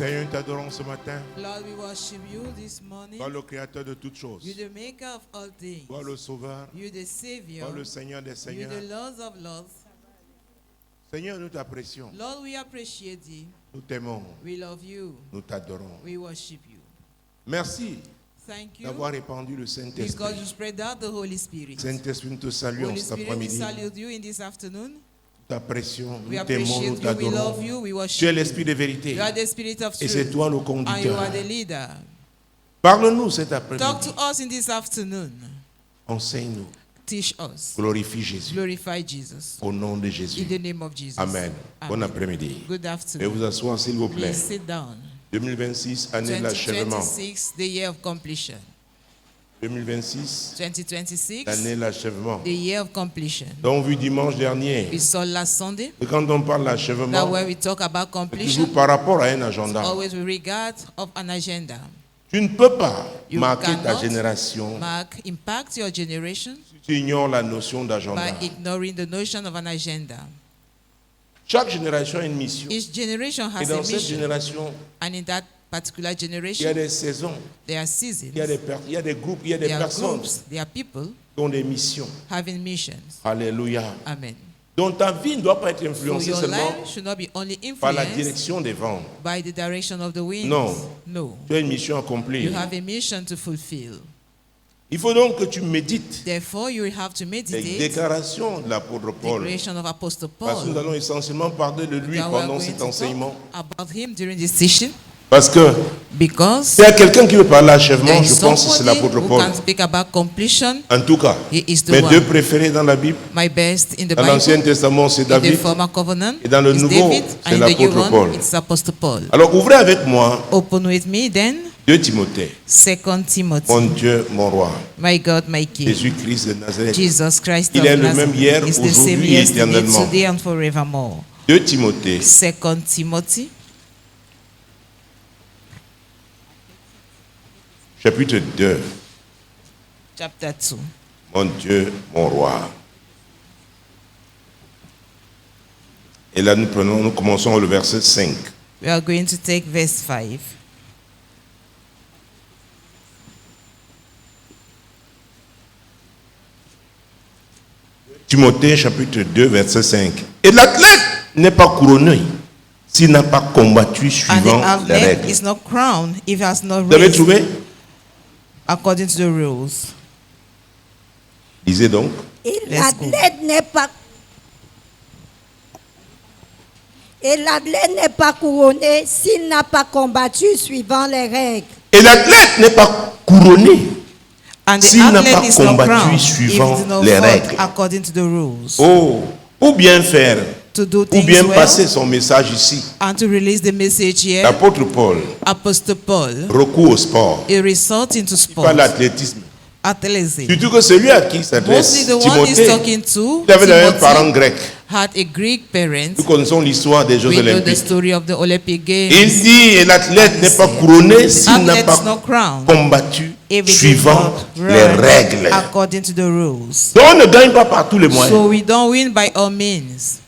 Seigneur, nous t'adorons ce matin. Lord, we worship you this morning. Toi le créateur de toutes choses. You're the maker of all things. Toi le sauveur. You're the Savior. Toi le Seigneur des You're seigneurs. the Lord of Lords. Seigneur, nous t'apprécions. Lord, we appreciate you. Nous t'aimons. We love you. Nous t'adorons. We worship you. Merci Thank you d'avoir répandu le because Saint-Esprit. you spread out the Holy Spirit. Saint-Esprit, nous te saluons Holy cet Spirit, we après-midi. salute you in this afternoon. Nous t'apprécions, We nous t'aimons, nous appreciate you. We love t'adorons. you. We Tu es worship you. l'Esprit de vérité. You are the Spirit of Et c'est truth. toi le And you conducteur. are the leader. Parle-nous cet Talk après-midi. to us in this afternoon. Enseigne-nous. Teach us. Glorifie Jésus. Glorify Jesus. Au nom de In Jésus. the name of Jesus. Amen. Bon Amen. après-midi. Good Et afternoon. vous asseoir, s'il vous plaît. Please sit down. 2026, année de l'achèvement. 2026, the year of completion. 2026, 2026, l'année de l'achèvement. the year of completion. Donc, vu dimanche dernier, We saw last Sunday que quand on parle that d'achèvement, when we talk about c'est completion, toujours par rapport à un agenda. always with regard of an agenda. Tu ne peux pas You marquer ta cannot génération Mark, impact your generation si tu ignores la notion d'agenda. by ignoring the notion of an agenda. Chaque génération a une mission. Each generation Et has a dans cette mission, génération, and in that particular il y a generation, des saisons, there are seasons, il y a des groupes, il y a des there are personnes groups, there are people qui ont des missions. having missions. Alléluia. Amen. Donc ta vie ne doit pas être So influencée your seulement life should not be only par la influenced direction des vents. by the direction of the wind. Non. No. Tu as une mission à You accomplir. have a mission to fulfill. Il faut donc que tu médites Therefore, you will have to les meditate déclarations de l'apôtre Paul. declaration of Apostle Parce que nous Paul. allons essentiellement parler de lui That we are pendant going cet to enseignement. talk about him during this session, Parce que because s'il y a quelqu'un qui veut parler there d'achèvement, is je pense que c'est somebody l'apôtre who Paul. can speak about completion. En tout cas, He is the mes deux one. préférés dans la Bible, My best in the dans l'Ancien Bible, Testament, c'est in the David. former covenant, Et dans le is Nouveau, David, c'est and in the new l'apôtre Paul. one, it's Apostle Paul. Alors ouvrez avec moi Open with me then, 2 Timothée. 2 Timothy. Mon Dieu, mon roi, My God, my King. Jésus-Christ de Nazareth. Jesus Christ Il of est le même hier, Nazareth is the same aujourd'hui et yesterday, éternellement. today and forevermore. 2 Timothée, 2 Timothy, chapitre 2. chapter 2. Mon Dieu, mon roi. Et là, nous commençons le verset 5. We are going to take verse 5. Timothée, chapitre 2, verset 5. Et l'athlète n'est pas couronné s'il n'a pas combattu And the suivant les athlete règles. is not crowned if he has not Vous avez raced trouvé? according to the rules. Lisez donc. Et Let's go. l'athlète n'est pas couronné s'il n'a pas combattu suivant les règles. Et l'athlète n'est pas couronné And the s'il n'a athlete pas is not combattu crowned if suivant he did not les fought règles. according to the rules. Oh, ou bien faire, To do ou things bien well passer son message ici. and to release the message here, L'apôtre Paul Apostle Paul, recourt au sport, a result into pas sport, l'athlétisme. athleticism. Surtout que celui à qui il s'adresse, Mostly the one he's Timothée, talking to, il avait un parent Timothy, grec. had a Greek parent. Nous connaissons l'histoire des Jeux We know the Olympiques. story of the Olympic Games. Il dit, et l'athlète n'est pas couronné s'il n'a Athlete pas is not crowned combattu if it is suivant not les run règles. according to the rules. Donc on ne gagne pas par tous les moyens. So we don't win by all means.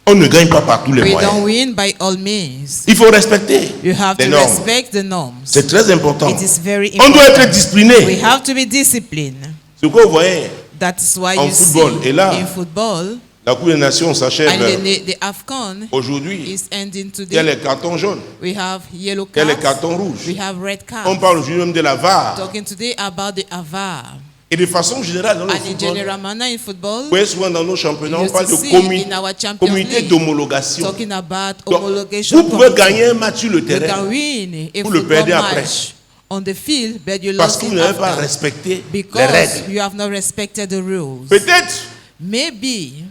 On ne gagne pas par tous les We moyens. don't win by all means. Il faut respecter You have les to normes. respect the norms. C'est très important. It is very On doit être important. We discipliné. have to be disciplined. Ce que vous voyez, That is why En you football, see et là, in football, la Coupe des Nations s'achève and the AFCON aujourd'hui. is ending Il y a today. les cartons jaunes, We have yellow il y a les cards. cartons rouges. We have red On cards. parle aujourd'hui même de la VAR. Talking today about the AVAR. Et de façon générale, dans le And in football, general manner in football, vous voyez souvent dans nos championnats, on used parle to de see in our Champions comité League, d'homologation. talking about Donc, homologation. vous pouvez committee. gagner un match sur le You terrain can win a Vous le football perdez après. match on the field, but you parce lost que vous it n'avez pas after respecté les because règles. you have not respected the rules. Peut-être, Maybe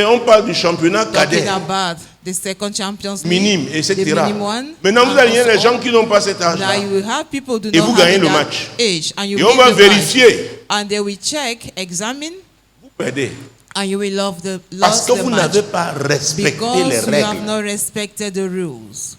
on parle du championnat cadet, talking about the second Champions League, minime, the etc. minimum one. Maintenant, vous and avez also les gens qui n'ont pas cet now âge-là. you will have people who do Et not vous have gagnez le that match. age, and you Et on win va the match, vérifier. and they will check, examine, Vous perdez. and you will love the Parce lost que the vous match n'avez pas respecté les because you have règles. not respected the rules.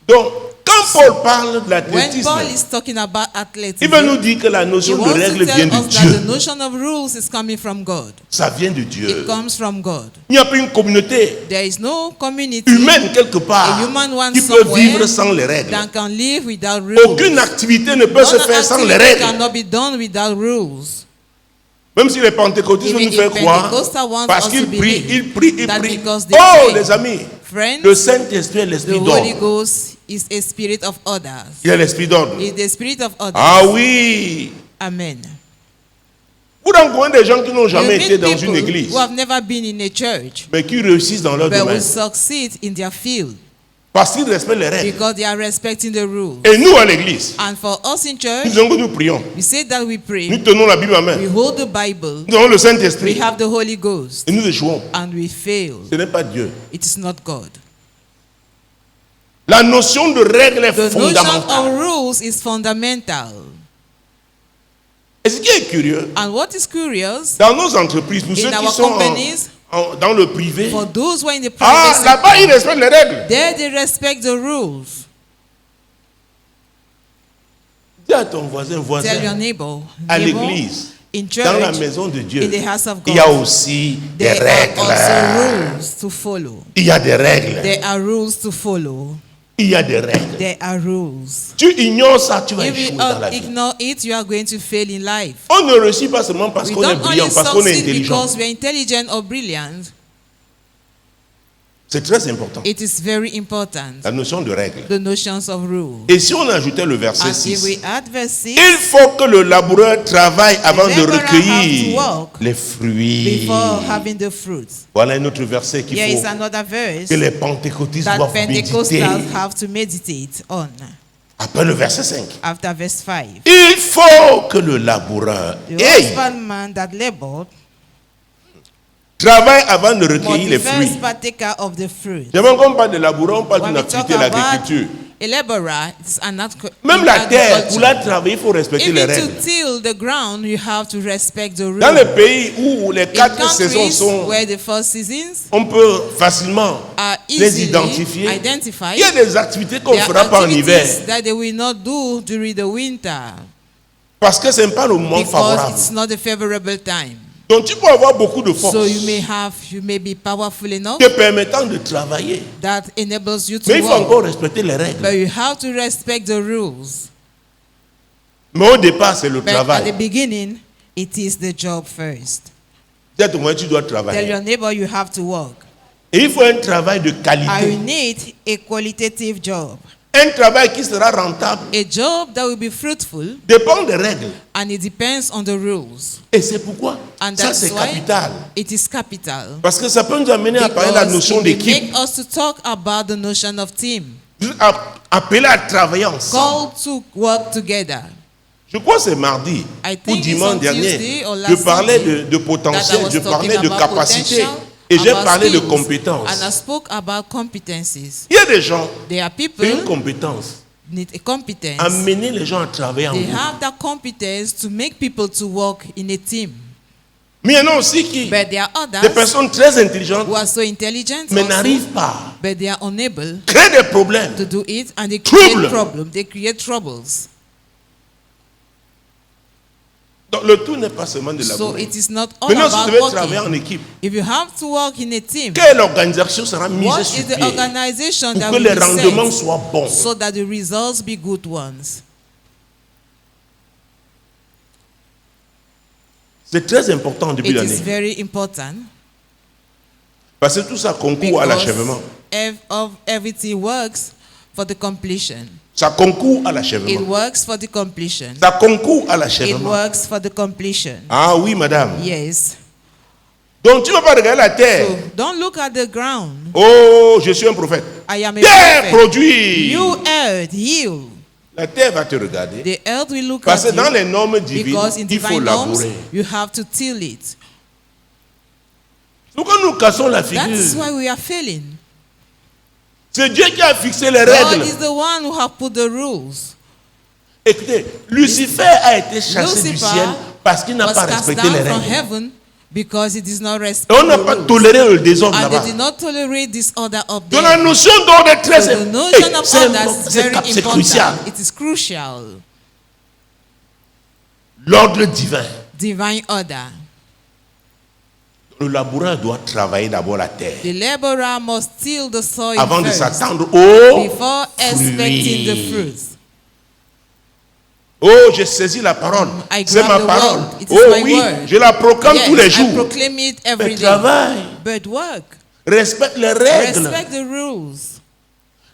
Donc, quand Paul parle de When l'athlétisme, Paul is talking about il athleticism, veut nous dire que la he notion de wants règle to vient tell de us that the Dieu. notion of rules is coming from God. Ça vient de Dieu. It comes from God. Il n'y a pas une communauté There is no community humaine quelque part a human one qui peut somewhere vivre sans les règles. that can live without rules. Aucune activité ne peut se None faire sans les activity règles. cannot be done without rules. Même si les pentecôtistes Even nous fait if croire, Pentecostal ones parce also qu'ils prient, believe ils prient, ils that prient. because they Oh, pray. les amis, Friends, le Saint-Esprit est the l'esprit Holy d'ordre. Ghost is a spirit of others. Il est l'esprit d'ordre. Is the spirit of others. Ah oui. Amen. Vous rencontrez des gens qui n'ont You jamais été meet dans people une église, who have never been in a church, mais qui réussissent dans leur but domaine. will succeed in their field Parce qu'ils respectent les règles. because they are respecting the rules. Et nous, à l'église, And for us in nous church, disons que nous prions. we say that we Nous pray, tenons la Bible en main. we hold the Bible, Nous avons le we Saint-Esprit. have the Holy Ghost, Et nous échouons. and we fail. Ce n'est pas Dieu. It is not God. La notion de règle est The notion fondamentale. of rules is fundamental. Et ce qui est curieux, And what is curious, dans nos entreprises, pour ceux in qui our sont companies, dans le privé, for those who are in the ah, private là-bas, ils sector, respectent les règles. there they respect the rules. Dis à ton voisin, Tell your voisin, neighbor, à neighbor, l'église, in dans la church, maison de Dieu, in the house of il y a God, aussi des there are also règles. rules to follow. Il y a des règles. There are rules to follow. Il y a des règles. There are rules. Tu ignores ça, tu vas If échouer you dans la vie. ignore it, you are going to fail in life. On ne réussit pas seulement parce We qu'on est don't brillant, only parce qu'on est succeed intelligent. because we are intelligent or brilliant. C'est très important. It is very important. La notion de règle. The notions of rules. Et si on ajoutait le verset And if 6, we add verse 6, il faut que le laboureur travaille avant de laborer recueillir have to work les fruits. before having the fruit. Voilà un autre verset qu'il Here is faut another verse que les pentecôtistes that doivent méditer. Pentecostals have to meditate on. Après le verset 5. After verse 5. Il faut que le laboureur The husbandman that labored travaille avant de must recueillir be les fruits. first partaker of the fruit. J'aimerais qu'on parle de laboureur, on parle When d'une we talk activité de about l'agriculture. a laborer, it's an Même la terre, pour la travailler, il faut respecter les Even règles. to till the ground, you have to respect the rules. Dans les pays où les In 4 saisons countries sont, where the four seasons on peut facilement are les easily identifier. identified, Il y a des activités qu'on ne there fera are pas en hiver activities that they will not do during the winter parce que ce n'est pas le moment because favorable. it's not a favorable time. Donc tu peux avoir beaucoup de force So you may be powerful enough te permettant de travailler. that enables you to Mais il faut work. encore respecter les règles. But you have to respect the rules. Mais au départ, c'est le But at the travail. beginning, it is the job first. Dis à ton voisin, tu dois Tell travailler. your neighbor you have to work. Et il faut un travail de I qualité. need a qualitative job. Un travail qui sera rentable A job that will be fruitful, dépend des règles. and it depends on the rules. Et c'est pourquoi And ça that's c'est why capital. it is capital. Parce que ça peut nous amener à parler de la Because notion it may d'équipe. make us to talk about the notion of team. Appeler à travailler ensemble. Called to work together. Je crois que c'est mardi I ou think it's dimanche on dernier. Tuesday or Je last parlais Sunday de potentiel, that I was je parlais talking de about capacité potential, et j'ai about parlé de skills, compétences. And I spoke about competencies. Il y a des gens There are qui ont people une compétence need a competence. à mener les gens à travailler en They groupe. have that competence to make people to work in a team. Mais il y en a aussi qui, But there are des others personnes très intelligentes, who are so intelligent mais also, n'arrivent pas, but they are unable créent des problèmes. to do it, and they Trouble. create problems. They create troubles. Donc le tout n'est pas seulement de la So bourre. it is not all Maintenant, si vous about devez travailler en working. équipe, If you have to work in a team, quelle organisation sera mise what sur is the pied organization pour that que will les be rendements set soient bons? so that the results be good ones? C'est très important en début It is d'année. very important Parce que tout ça concourt à because l'achèvement. everything works for the completion. Ça concourt à It l'achèvement. works for the completion. Ça concourt à It l'achèvement. works for the completion. Ah oui, madame. Yes. Donc tu ne vas pas regarder la terre. So don't look at the ground. Oh, je suis un prophète. I am a Terre, prophet. produit. You earth, yield. La terre va te regarder. The earth will look Parce que at dans you les normes divines, because in il faut divine norms, labourer. you have to till it. Pourquoi nous cassons la That's figure? why we are failing. C'est Dieu qui a fixé les God règles. is the one who have put the rules. Écoutez, Lucifer a été chassé du Lucifer ciel parce qu'il n'a was pas cast respecté down les from règles. heaven Because it is not Et respect on n'a the pas rules. toléré le désordre And là-bas. they did not tolerate disorder up Donc la there. notion d'ordre est très So the notion of order is very c'est crucial. important. It is crucial. L'ordre divin. Divine order. Le laboureur doit travailler d'abord la terre The laborer must till the soil avant de first s'attendre au before expecting the fruit. fruits. Oh, j'ai saisi la parole. I C'est grab ma the parole. word. It is Oh my oui, word. je la proclame tous les Yes, I jours. proclaim it every Mais day. travaille. But work. Respecte les règles. Respect the rules.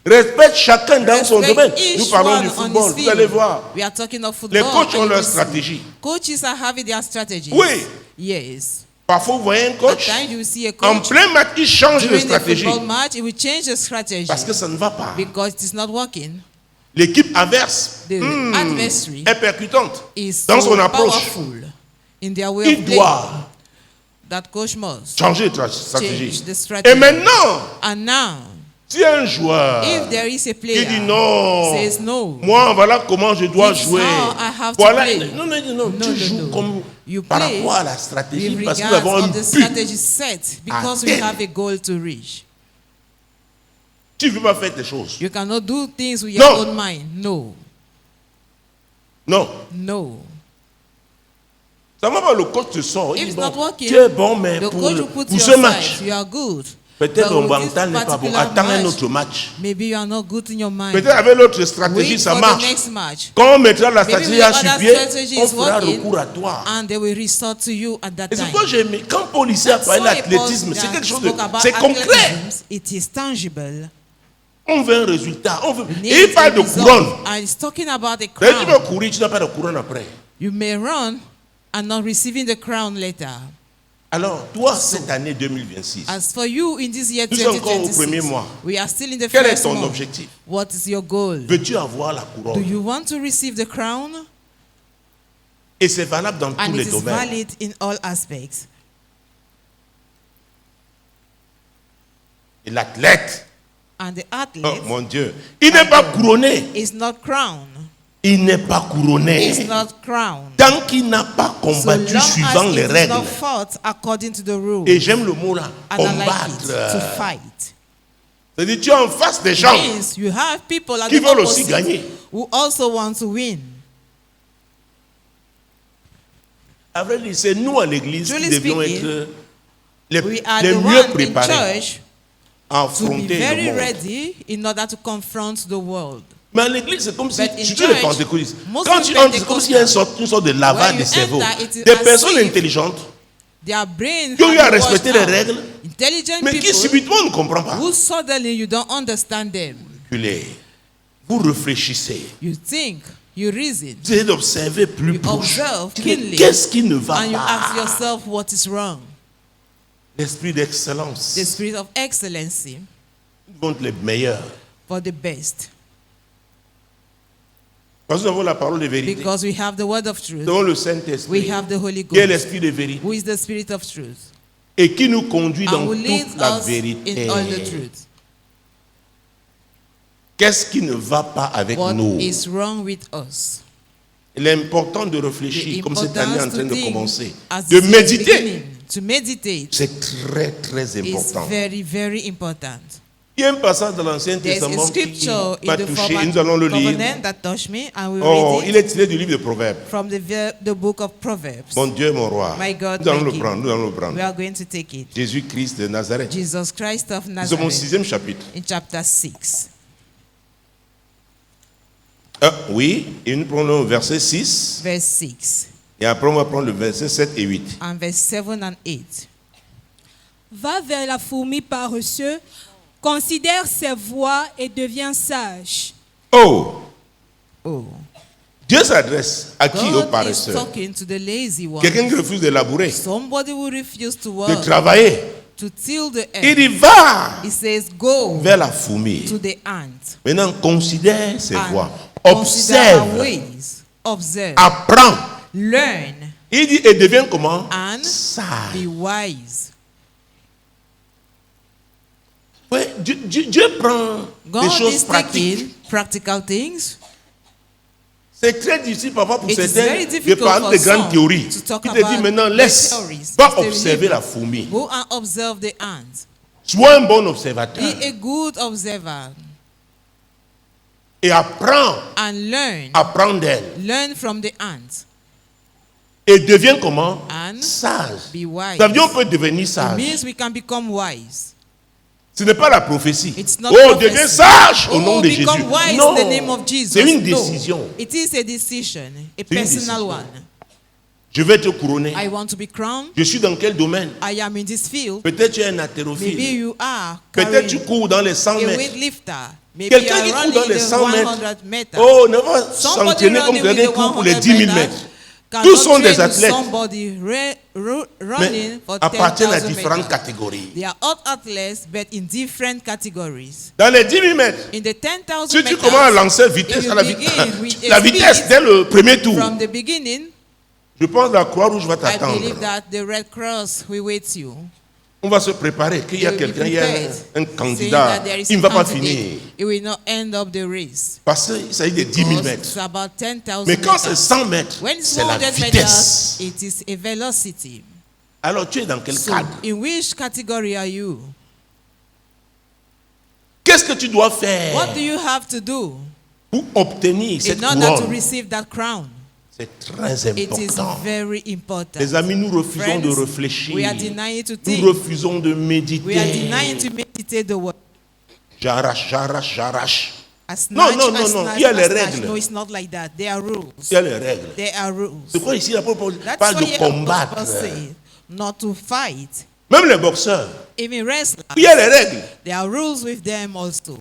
Respecte chacun dans son Respect domaine. each Nous parlons one du on football. his Vous allez field. voir. We are talking of football. Les coachs ont and leur you see. stratégie. Coaches are having their strategies. Oui. Yes. Parfois, vous voyez un At coach. times you will see a En coach plein match, il change de during the stratégie. football match, it will change the strategy Parce que ça ne va pas. because it is not working. L'équipe adverse The adversary est percutante is dans so son approche. powerful in their way Il of playing. doit That coach must changer de stratégie. change the Et strategy. maintenant, And now, si un joueur if there is a player qui dit non, says no, moi voilà comment je dois This is jouer. how I have to Voilà. play. Non, No, tu no, joues no. comme You par play rapport à la stratégie with parce que nous regards avons un of the but. strategy set because we Atteindre. have a goal to reach. Tu ne veux pas faire tes choses. You cannot do things with your No. own mind. No, Non. no. Ça va pas, le coach te sort. Il If dit, it's bon, not working, tu es bon, mais the pour, coach will put pour you ce aside. match, You are good. peut-être But ton with this mental n'est pas bon. particular Attends un match, autre match. Maybe you are not good in your mind. Peut-être avec l'autre stratégie, Wait ça for the marche. next match. Quand on mettra la Maybe stratégie when à other sur pied, strategy on is fera working, recours à toi. and they will resort to you at that Et c'est time. pourquoi j'ai aimé. Quand Paul ici a That's parlé why d'athlétisme, Paul c'est quelque chose de. spoke about C'est concret. athleticism. It is tangible. On veut un résultat. On veut... We Et need il parle a de result. couronne. And it's talking about a Quand tu veux crown. courir, tu n'as pas de couronne après. You may run and not receiving the crown later. Alors, toi, cette année 2026, As for you in this year nous sommes encore au premier 2026, mois. we are still in the Quel est first ton month. objectif? What is your goal? Veux-tu avoir la Do couronne? you want to receive the crown? Et c'est valable dans tous And les it is domaines. valid in all aspects. Et l'athlète, And the oh athlete mon Dieu, il n'est pas couronné. is not crowned. Il n'est pas couronné. Is not crowned. Tant qu'il n'a pas So combattu long suivant as les it is règles. not fought according to the rules. Et j'aime le mot là, And I like it, to combattre. fight. C'est-à-dire, tu es en face des gens Means you have people at qui the veulent aussi opposite gagner. who also want to win. À vrai dire, c'est nous à l'église qui Truly devions speaking, être We are les the mieux one in préparés church à to be affronter very le monde. ready in order to confront the world. Mais à l'église, c'est comme si, But in surtout les church, pentecôtistes, mostly quand tu entres, c'est comme s'il y a une sorte de lavage When de you cerveau. enter, it is Des as personnes if intelligentes Their brain qui ont eu à has been respecter washed les out. règles, Intelligent mais qui people subitement ne comprennent pas. who suddenly you don't understand them. Vous réfléchissez. You think, you reason, Vous essayez d'observer plus you proche. observe Tu dis, keenly, qu'est-ce qui ne va and you ask pas? yourself what is wrong. L'esprit d'excellence. The spirit of excellency Nous devons être les meilleurs. for the best. Parce que nous avons la parole de vérité. Because we have the word of Nous truth, avons le we Saint-Esprit, have the Holy qui est Ghost, l'esprit de vérité, who is the spirit of truth, et qui nous conduit dans and who leads toute la us vérité. in all the truth. Qu'est-ce qui ne va pas avec What nous? is wrong with us? Il est important de The réfléchir, comme cette année est en importance train to de think commencer, as de this year is méditer. beginning, to meditate C'est très, très is important. very, very important. Il y a un passage dans l'Ancien There's a Testament qui scripture m'a in the touché, et former nous allons le lire. covenant that touched me, and we Oh, read il it est tiré du livre de Proverbes. from the book of Proverbs. Mon Dieu, mon roi. My God, Nous allons my le King. prendre, nous allons le We prendre. are going to take it. Jésus-Christ de Nazareth. Jesus Christ of Nous sommes au Nazareth 6e chapitre. in chapter 6. Oui, et nous prenons le verset 6. Verse 6 Et après, on va prendre le verset 7 et 8. and verse 7 and 8. Va vers la fourmi paresseuse, considère ses voies et deviens sage. Oh, Oh, Dieu s'adresse à qui au God is paresseux? talking to the lazy one. Quelqu'un qui refuse de labourer, Somebody who refused to de work, travailler. to till the Il earth. y va He says, go vers la fourmi. to the ant Maintenant, considère ses and voies. consider our Observe. ways. Observe. Apprends. Learn Il dit, et devient comment? and Sage. be wise. Ouais, Dieu prend des God choses is pratiques. taking practical things, C'est très difficile parfois pour It is certains very de difficult parler de for grandes some théories. to talk Il te dit about maintenant, the laisse, theories. va Just the observer believer. la fourmi. Go and observe the ants. Sois un bon observateur Be a good observer et apprends, and learn. apprends d'elle. Learn from the ants. Et deviens comment? And Sage. be wise. Ça veut dire on peut devenir It sage. means we can become wise. Ce n'est pas la prophétie. It's not Oh, prophecy. deviens sage au nom de Jésus. become wise Non, in the name of Jesus. c'est une No. décision. It is a decision, a une personal décision. one. Je vais te couronner. I want to be crowned. Je suis dans quel domaine? I am in this field. Peut-être tu es un Maybe haltérophile. you are Peut-être tu carrying cours dans les 100 a mètres. weightlifter. Maybe Quelqu'un you qui are court running dans les the 100 mètres. 100 meters. Oh, ne va Somebody s'entraîner comme running with quelqu'un the qui court pour les 100 10 000 meters mètres. cannot Tous sont des train athlètes. Somebody Mais running for appartiennent à 10,000 différentes meters. catégories. They are all athletes, but in different categories. Dans les 10 000 mètres, In the 10,000 si tu meters, commences à lancer vitesse if you à la, begin with a la vitesse speed dès le premier tour, from the beginning, je pense que la Croix-Rouge va I t'attendre. believe that the Red Cross will wait you. On va se préparer qu'il y a They will be quelqu'un, il y a prepared, un saying candidat, that there is il ne a va pas candidate. finir. It will not end up the race. Parce qu'il s'agit de 10 000 Because mètres. it's about 10,000 Mais quand c'est meters. 100 mètres, When it's c'est la 100 vitesse. meters, it is a velocity. Alors tu es dans quel So, cadre? in which category are you? Qu'est-ce que tu dois faire What do you have to do pour obtenir cette in order to couronne? receive that crown? C'est très It is important. very important. Les amis, nous refusons de Friends, réfléchir. we are denying to Nous think. refusons de We are méditer. denying to meditate the word. J'arrache, j'arrache, j'arrache. As Non, snatch, non, as non, non. snatch, Il y a as les snatch. règles. No, it's not like that. There are rules. Il y a les règles. There are rules. C'est quoi ici? La parole That's parle why de the combattre. Apostle say, not to fight. Même les boxeurs. Even wrestlers, Il y a les règles. there are rules with them also.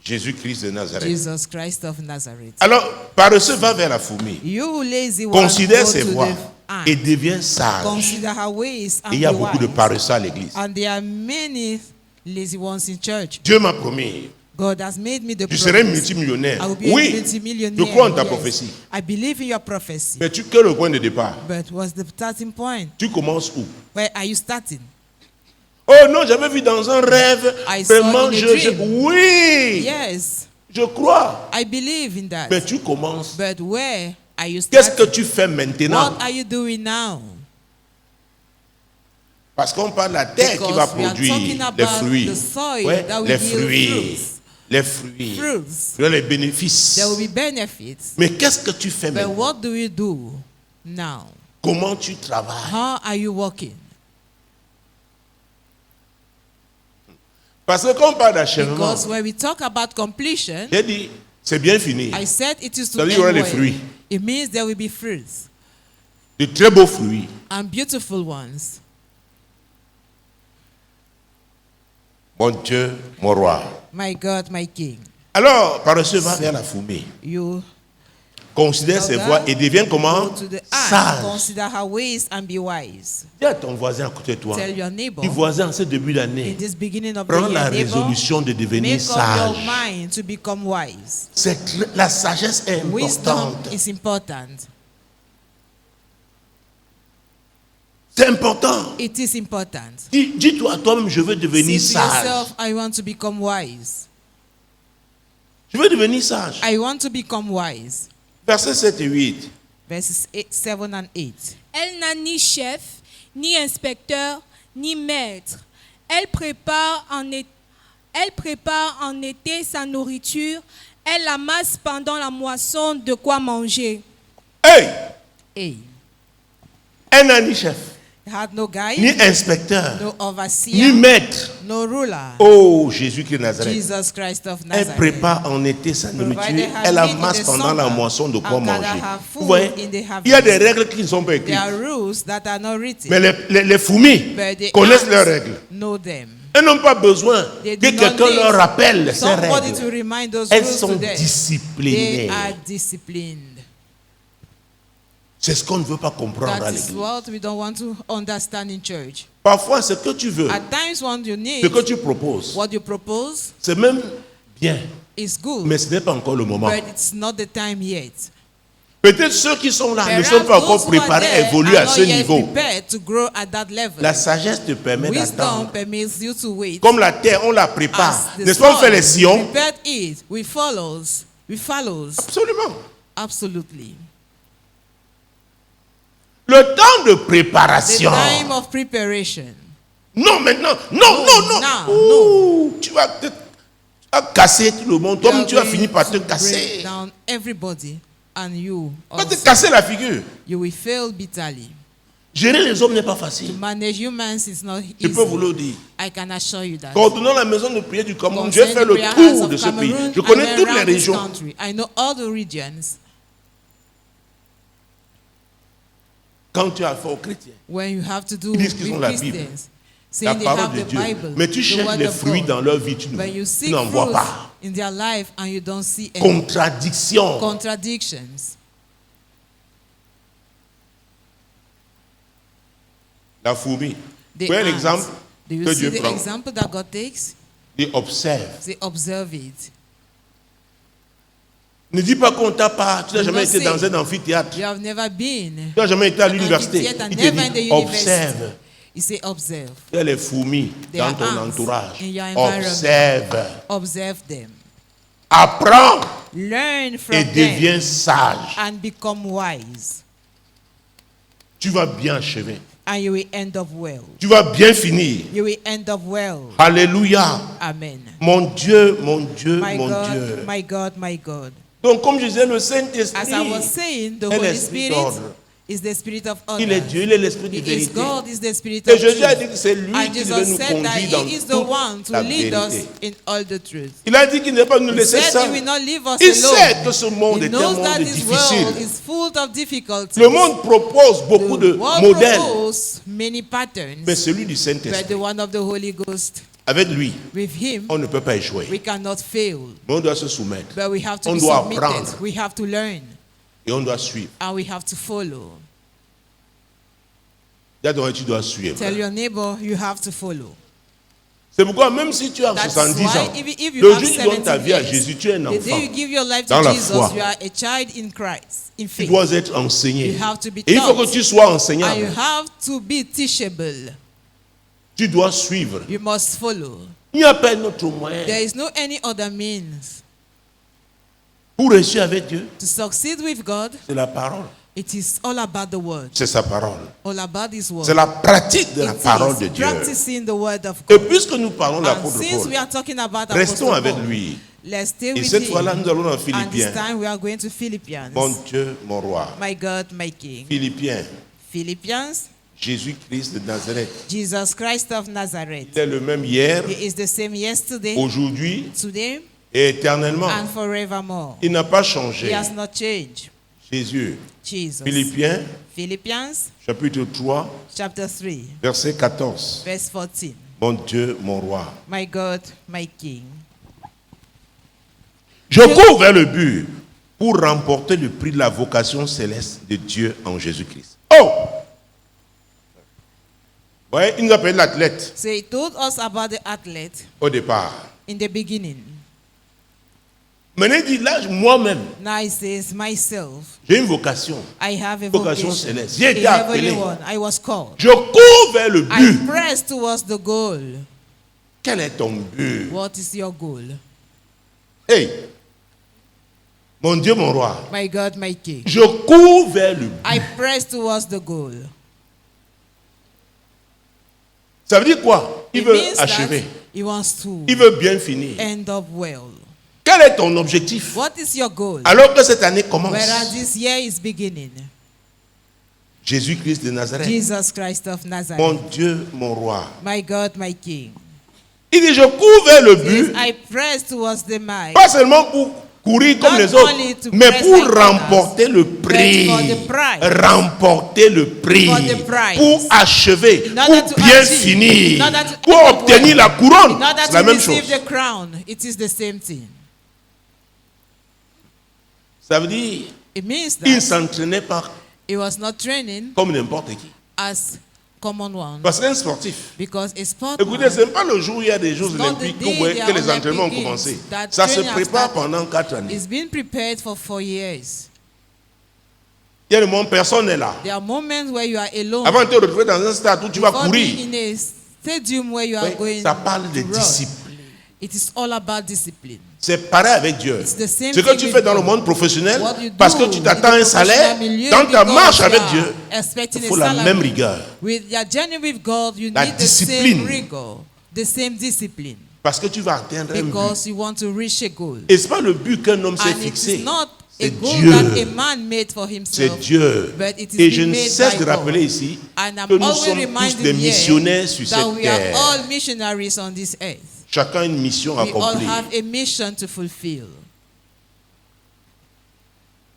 Jésus-Christ de Nazareth. Jesus Christ of Nazareth. Alors, paresseux va vers la fourmi. You lazy one, Considère go ses to voies the ant. et deviens sage. Consider her ways and Et il y a be beaucoup de wise. paresseux à l'église. And there are many lazy ones in church. Dieu m'a promis, God has made me the tu serai promise. multimillionnaire. I will be a Oui, multimillionaire. je crois en ta Yes. prophétie. I believe in your prophecy. Mais tu quel est le point de départ? But what's the starting point? Tu commences où? Where are you starting? Oh non, j'avais vu dans un rêve. I saw Vraiment, in a dream. oui, Yes, je crois. I believe in that. Mais tu commences. But where are you Qu'est-ce que starting? tu fais maintenant? What are you doing now? Parce qu'on parle de la terre qui va Because we are produire talking les about fruits. the soil Ouais, that will les yield fruits. fruits. Les fruits. Fruits. Les bénéfices. There will be benefits. Mais qu'est-ce que tu fais But maintenant? what do you do now? Comment tu travailles? How are you working? Parce que quand on parle d'achèvement, Because when we talk about completion, j'ai dit, c'est bien fini. I said it is to Ça veut dire end qu'il y aura les well. fruits. It means there will be fruits De très beaux fruits. and beautiful ones. Mon Dieu, mon roi. My God, my King. Alors, paresseux va vers la fourmi. You Considère ses voies et deviens comment? go to the ant, Sage. consider her ways and be wise. Dis à ton voisin à côté de toi. Tell your neighbor, Dis voisin, en ce début in d'année, this beginning of prends the la year, neighbor, résolution de devenir make up your sage. mind to become wise. La sagesse est Wisdom importante. is important. C'est important. It is important. Dis-toi à toi-même, je veux devenir Say to sage. yourself, I want to become wise. Je veux devenir sage. I want to become wise. Versets 7 et 8. Verses 7 and 8. Elle n'a ni chef, ni inspecteur, ni maître. Elle prépare en été sa nourriture. Elle amasse pendant la moisson de quoi manger. Hey! Hey, Elle n'a ni chef, had no guide, ni inspecteur, no ni overseer, maître. no ruler. Oh, Jésus-Christ de Nazareth. Jesus Christ of Elle Nazareth. prépare en été sa nourriture. Provided her Elle meat in amasse the pendant la summer moisson de quoi and gather manger. her food Vous voyez, in the harvest. il y a des règles qui ne sont pas écrites. There are rules that are not written, Mais les fourmis but the connaissent ants leurs règles. know them. Elles n'ont pas besoin They que do not quelqu'un need leur rappelle ces somebody to règles. remind those Elles rules sont to them. They disciplinées. are disciplined. C'est ce qu'on ne veut pas comprendre à That is l'église. what we don't want to understand in church. Parfois, ce que tu veux, At times, what you ce need, que tu proposes, what you propose, c'est même bien, is good, mais ce n'est pas encore le moment. but it's not the time yet. Peut-être ceux qui sont là ne Perhaps sont pas encore those who are préparés à there évoluer are à not ce yet niveau. prepared to grow at that level. La sagesse te permet Wisdom d'attendre. permits you to wait. Comme la terre, on la prépare. As the N'est-ce pas, on fait les soil sillons? prepared it, we follows. Absolument. Absolutely. Le temps de The préparation. time of preparation. Non, maintenant. Non, No, non, non. now, Ouh, tu vas casser tout le monde. You Toi, are tu vas going finir par te to break casser. down everybody, and you Tu vas te also. casser la figure. You will fail bitterly. Gérer les hommes n'est pas To facile. manage humans is not Je peux vous easy. le dire. I can assure you that. Coordonnant la maison de prière du Cameroun, j'ai Concerning fait the le prayer house tour of de ce Cameroon, pays. Je I connais went toutes les around this régions. country. I know all the regions. Quand tu as affaire aux chrétiens, When you have to do Ils with disent qu'ils ont la Bible, Christians, la saying they parole have de the Dieu, Bible, mais tu the cherches word les of fruits God. dans leur vie, tu But you seek n'en vois fruits pas. in their life and you don't see any Contradiction. contradictions. La fourmi. The Quel ants. exemple Do you que see Dieu the prend? example that God takes? Et observe. They observe it. Ne dis pas qu'on t'a pas. Tu n'as Do jamais not été dans say un amphithéâtre. You have never been. Tu n'as jamais été à l'université. Amphitheater, Il never in te the dit university. observe. You say observe. Il y a les fourmis There dans are ton ants entourage. in your environment. Observe. Observe them. Apprends Learn from et them deviens sage. and become wise. Tu vas bien achever. And you will end up well. Tu vas bien finir. You will end up well. Alléluia. Amen. Mon Dieu, mon Dieu, My mon God, Dieu. my God, my God. Donc, comme je disais, le As I was Saint-Esprit saying, the est Holy l'esprit Spirit d'ordre. is the spirit of Il est others. Dieu, il est l'esprit de He is vérité. God, is the spirit Et of Jésus a dit truth. que c'est lui And qui devait Jesus nous said that conduire dans He is the toute one to la lead us vérité. in all the truth. Il a dit qu'il ne va pas nous He laisser said He seuls. will not leave us Il sait que alone. ce monde He est un knows that monde this world difficile. is full of difficulties. Le monde propose beaucoup de The world modèles, proposes many patterns, mais celui du but Saint-Esprit, the one of the Holy Ghost, avec lui, with Him, on ne peut pas échouer. we cannot fail. Mais on doit se soumettre But we have to On be doit submitted. apprendre. We have to learn. et on doit suivre. And we have to follow. D'abord, tu dois suivre. Tell your neighbor you have to follow. C'est pourquoi même si tu as That's 70 why ans, if you le have jour où tu donnes ta 70 vie à years, Jésus, tu es un the day enfant. you give your life Dans to la Jesus, foi. you are a child in Christ, in Tu faith. dois être enseigné. You have to be Et il faut que taught. tu sois And you enseignable. have to be teachable. Tu dois suivre. You must follow. Il n'y a pas un autre moyen There is no any other means pour réussir avec Dieu. to succeed with God. C'est la parole. It is all about the word, C'est sa parole. all about His word. C'est la pratique de la It parole is de Dieu. practicing the word of Et God. puisque nous parlons de And l'apôtre since Paul, we are talking about restons Apostle avec Paul, lui. let's stay Et with cette fois-là, him. nous allons dans And this Philippiens. time we are going to Philippians. Mon Dieu, mon roi. My God, my King. Philippiens. Philippians, Jésus-Christ de Nazareth. Jesus Christ of Nazareth. Il est le même hier, He is the same yesterday, aujourd'hui today, et éternellement. and forevermore. Il n'a pas He changé. has not changed. Jésus. Jesus. Philippiens, Philippians chapitre 3, chapter 3, verset 14. verse 14. Mon Dieu, mon roi. My God, my King. Je cours vers le but pour remporter le prix de la vocation céleste de Dieu en Jésus-Christ. Oh! Ouais, il nous appelle l'athlète So he told us about the athlete au départ. in the beginning. Maintenant, il dit là, moi-même, Now he says, myself, j'ai une vocation. I have a Vocation vocation. céleste. J'ai été A heavenly appelé. one. I was called. Je cours vers le I but. press towards the goal. Quel est ton but? What is your goal? Hey! Mon Dieu, mon roi. My God, my King. Je cours vers le but. I press towards the goal. Ça veut dire quoi? Il It veut means achever. that he wants to Il veut bien finir. end up well. Quel est ton objectif? What is your goal? Alors que cette année commence. Whereas this year is beginning. Jésus-Christ de Nazareth. Jesus Christ of Mon Nazareth. Dieu, mon roi. My God, my King. Il dit, je cours vers le Says, but, I press towards the mark. pas seulement pour courir comme Not les only autres, to mais press pour like others, remporter le prix. but for the prize. Remporter le prix. For the prize. Pour achever, In order pour to bien achieve, finir, in order to pour end up obtenir well. la couronne. In order C'est la to même receive chose. the crown, it is the same thing. Ça veut dire, It means il ne that s'entraînait pas he was not training comme n'importe qui. as common one. Parce qu'un sportif, Because a sport écoutez, ce n'est pas le jour où il y a des Jeux It's not the olympiques day que they que are les entraînements ont Olympic commencé. Games that Ça se training has prépare started. pendant 4 années. is being prepared for 4 years. Il y a des moments où personne n'est là. There are moments where you are alone. Avant de te retrouver dans un stade où tu vas Before courir, being in a stadium where you are oui, going ça parle de to run. discipline. It is all about discipline. C'est pareil avec Dieu. It's the same Ce que thing tu with fais dans le God. monde professionnel, What you parce do que tu in t'attends the un salaire, professional milieu, dans ta because marche you avec are Dieu, expecting il a faut la salary. même rigueur. With your journey with God, you La need the discipline. same rigor, the same discipline, Parce que tu vas atteindre un but. because you want to reach a goal. Et ce n'est pas le but qu'un homme s'est And it fixé. is not a C'est goal Dieu. that a man made for C'est himself. Dieu. But it is Et je ne made cesse by de God. rappeler ici And que I'm nous always sommes tous reminding des here missionnaires sur that cette we are terre. all missionaries on this earth. Chacun a une mission à We all accomplir. have a mission to fulfill.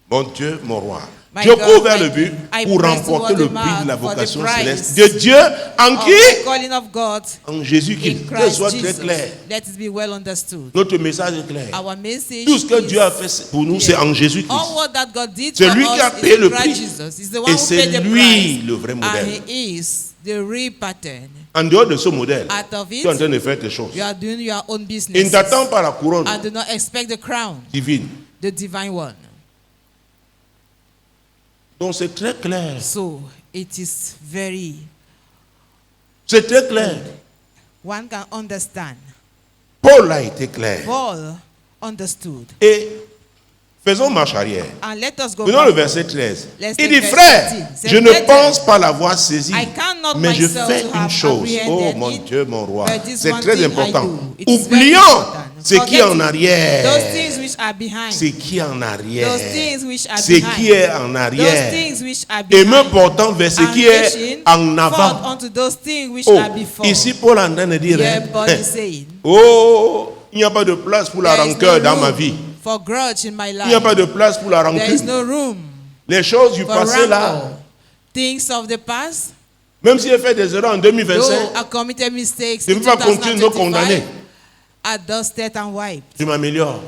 Mon Dieu, mon roi. My Je God, cours vers my le but King, I pour press remporter toward le the prix de la mark for the vocation prize céleste de Dieu en Of qui? the calling of God En Jésus-Christ. in Que ce Christ soit très Jesus. clair. Let it be well understood. Notre message est clair. Our message Tout ce que is Dieu a fait pour nous, c'est en Jésus-Christ. all what that God did C'est for lui us qui a is payé in le Christ prix. Jesus. He's the one Et who c'est paid the lui price. le vrai And modèle. he is the real pattern. En dehors de ce modèle, Out of tu es en it, train de faire tes choses. you are doing your own Et ne business. t'attends pas à la couronne And do not expect the crown, divine. the divine one. Donc c'est très clair. So it is very, C'est très clair. one can understand. Paul a été clair. Paul understood. Et faisons marche arrière. And let us go Prenons le back. verset 13. Let's Il take dit, verse frère, 13. je ne pense pas l'avoir saisi, I cannot mais je myself fais to une have chose. Oh apprehended mon it, Dieu, mon roi. but this C'est one très thing I important. do. It is very Oublions important. ce qui est en Forgetting arrière. those things which are behind. Ce qui est en arrière. Those things which are Ce behind. qui est en Those arrière. things which are Et behind. me portant vers ce And qui est reaching en avant. forth unto those things which Oh, are before. ici Paul est en train de dire, Yeah, hein, Paul is saying, oh, il n'y a pas de place pour la there is rancœur no dans ma room vie. for grudge in my Il n'y a pas life. de place pour la There is rancune. no room Les choses du for passé là, rancor. Things of the past, même si j'ai fait des erreurs en though 2025, I committed mistakes je ne in peux pas continuer de me 2025, condamner. are dusted and wiped. Je m'améliore.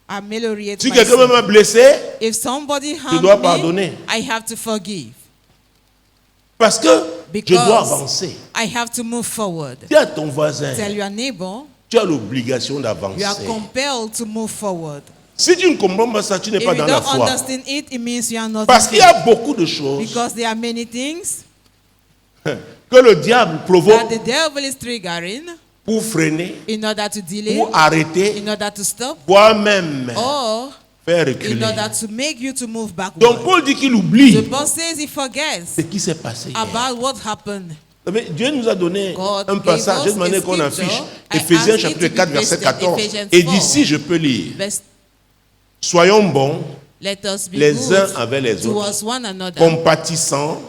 Ameliorate Si quelqu'un myself. m'a blessé, If somebody je dois harmed me, pardonner. I have to forgive. Parce que je dois Because avancer. I have to move forward. Dis à ton voisin, Tell your neighbor, tu as l'obligation you are d'avancer. compelled to move forward. Si tu ne comprends pas ça, tu n'es If pas you dans la don't foi. understand it, it means you are not Parce qu'il y in a faith. beaucoup de choses Because there are many things que le diable that provoque the devil is triggering pour freiner, in order to delay, pour arrêter, in order to stop, voire même or faire in reculer. order to make you to move Donc backward. Paul dit qu'il The oublie Bible says he forgets ce qui s'est passé hier. about what happened. Vous savez, Dieu nous a donné God un gave passage, us de manière a qu'on scripture. affiche I Éphésiens asked it chapitre to be 4, verset pasted, 14. Ephesians Et 4. d'ici, je peux lire. Verse, Soyons bons, let us be les good uns avec les autres, towards one another, compatissants,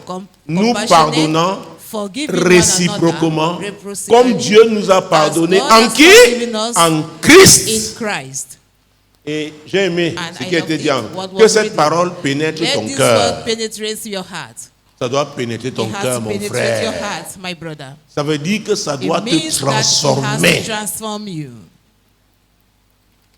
nous compassionate, pardonnant forgiving one réciproquement, another, comme reciprocally, Dieu nous a pardonné. God En has qui? forgiven us En in Christ. Qui. Et j'ai aimé And ce I qui a été loved dit. it, en- what was Que cette written. parole pénètre Let ton this cœur. word penetrate your heart. Ça doit pénétrer ton It has cœur, to mon penetrate your frère. heart, my brother. Ça veut dire que ça doit It te means that it has transformer. to transform you.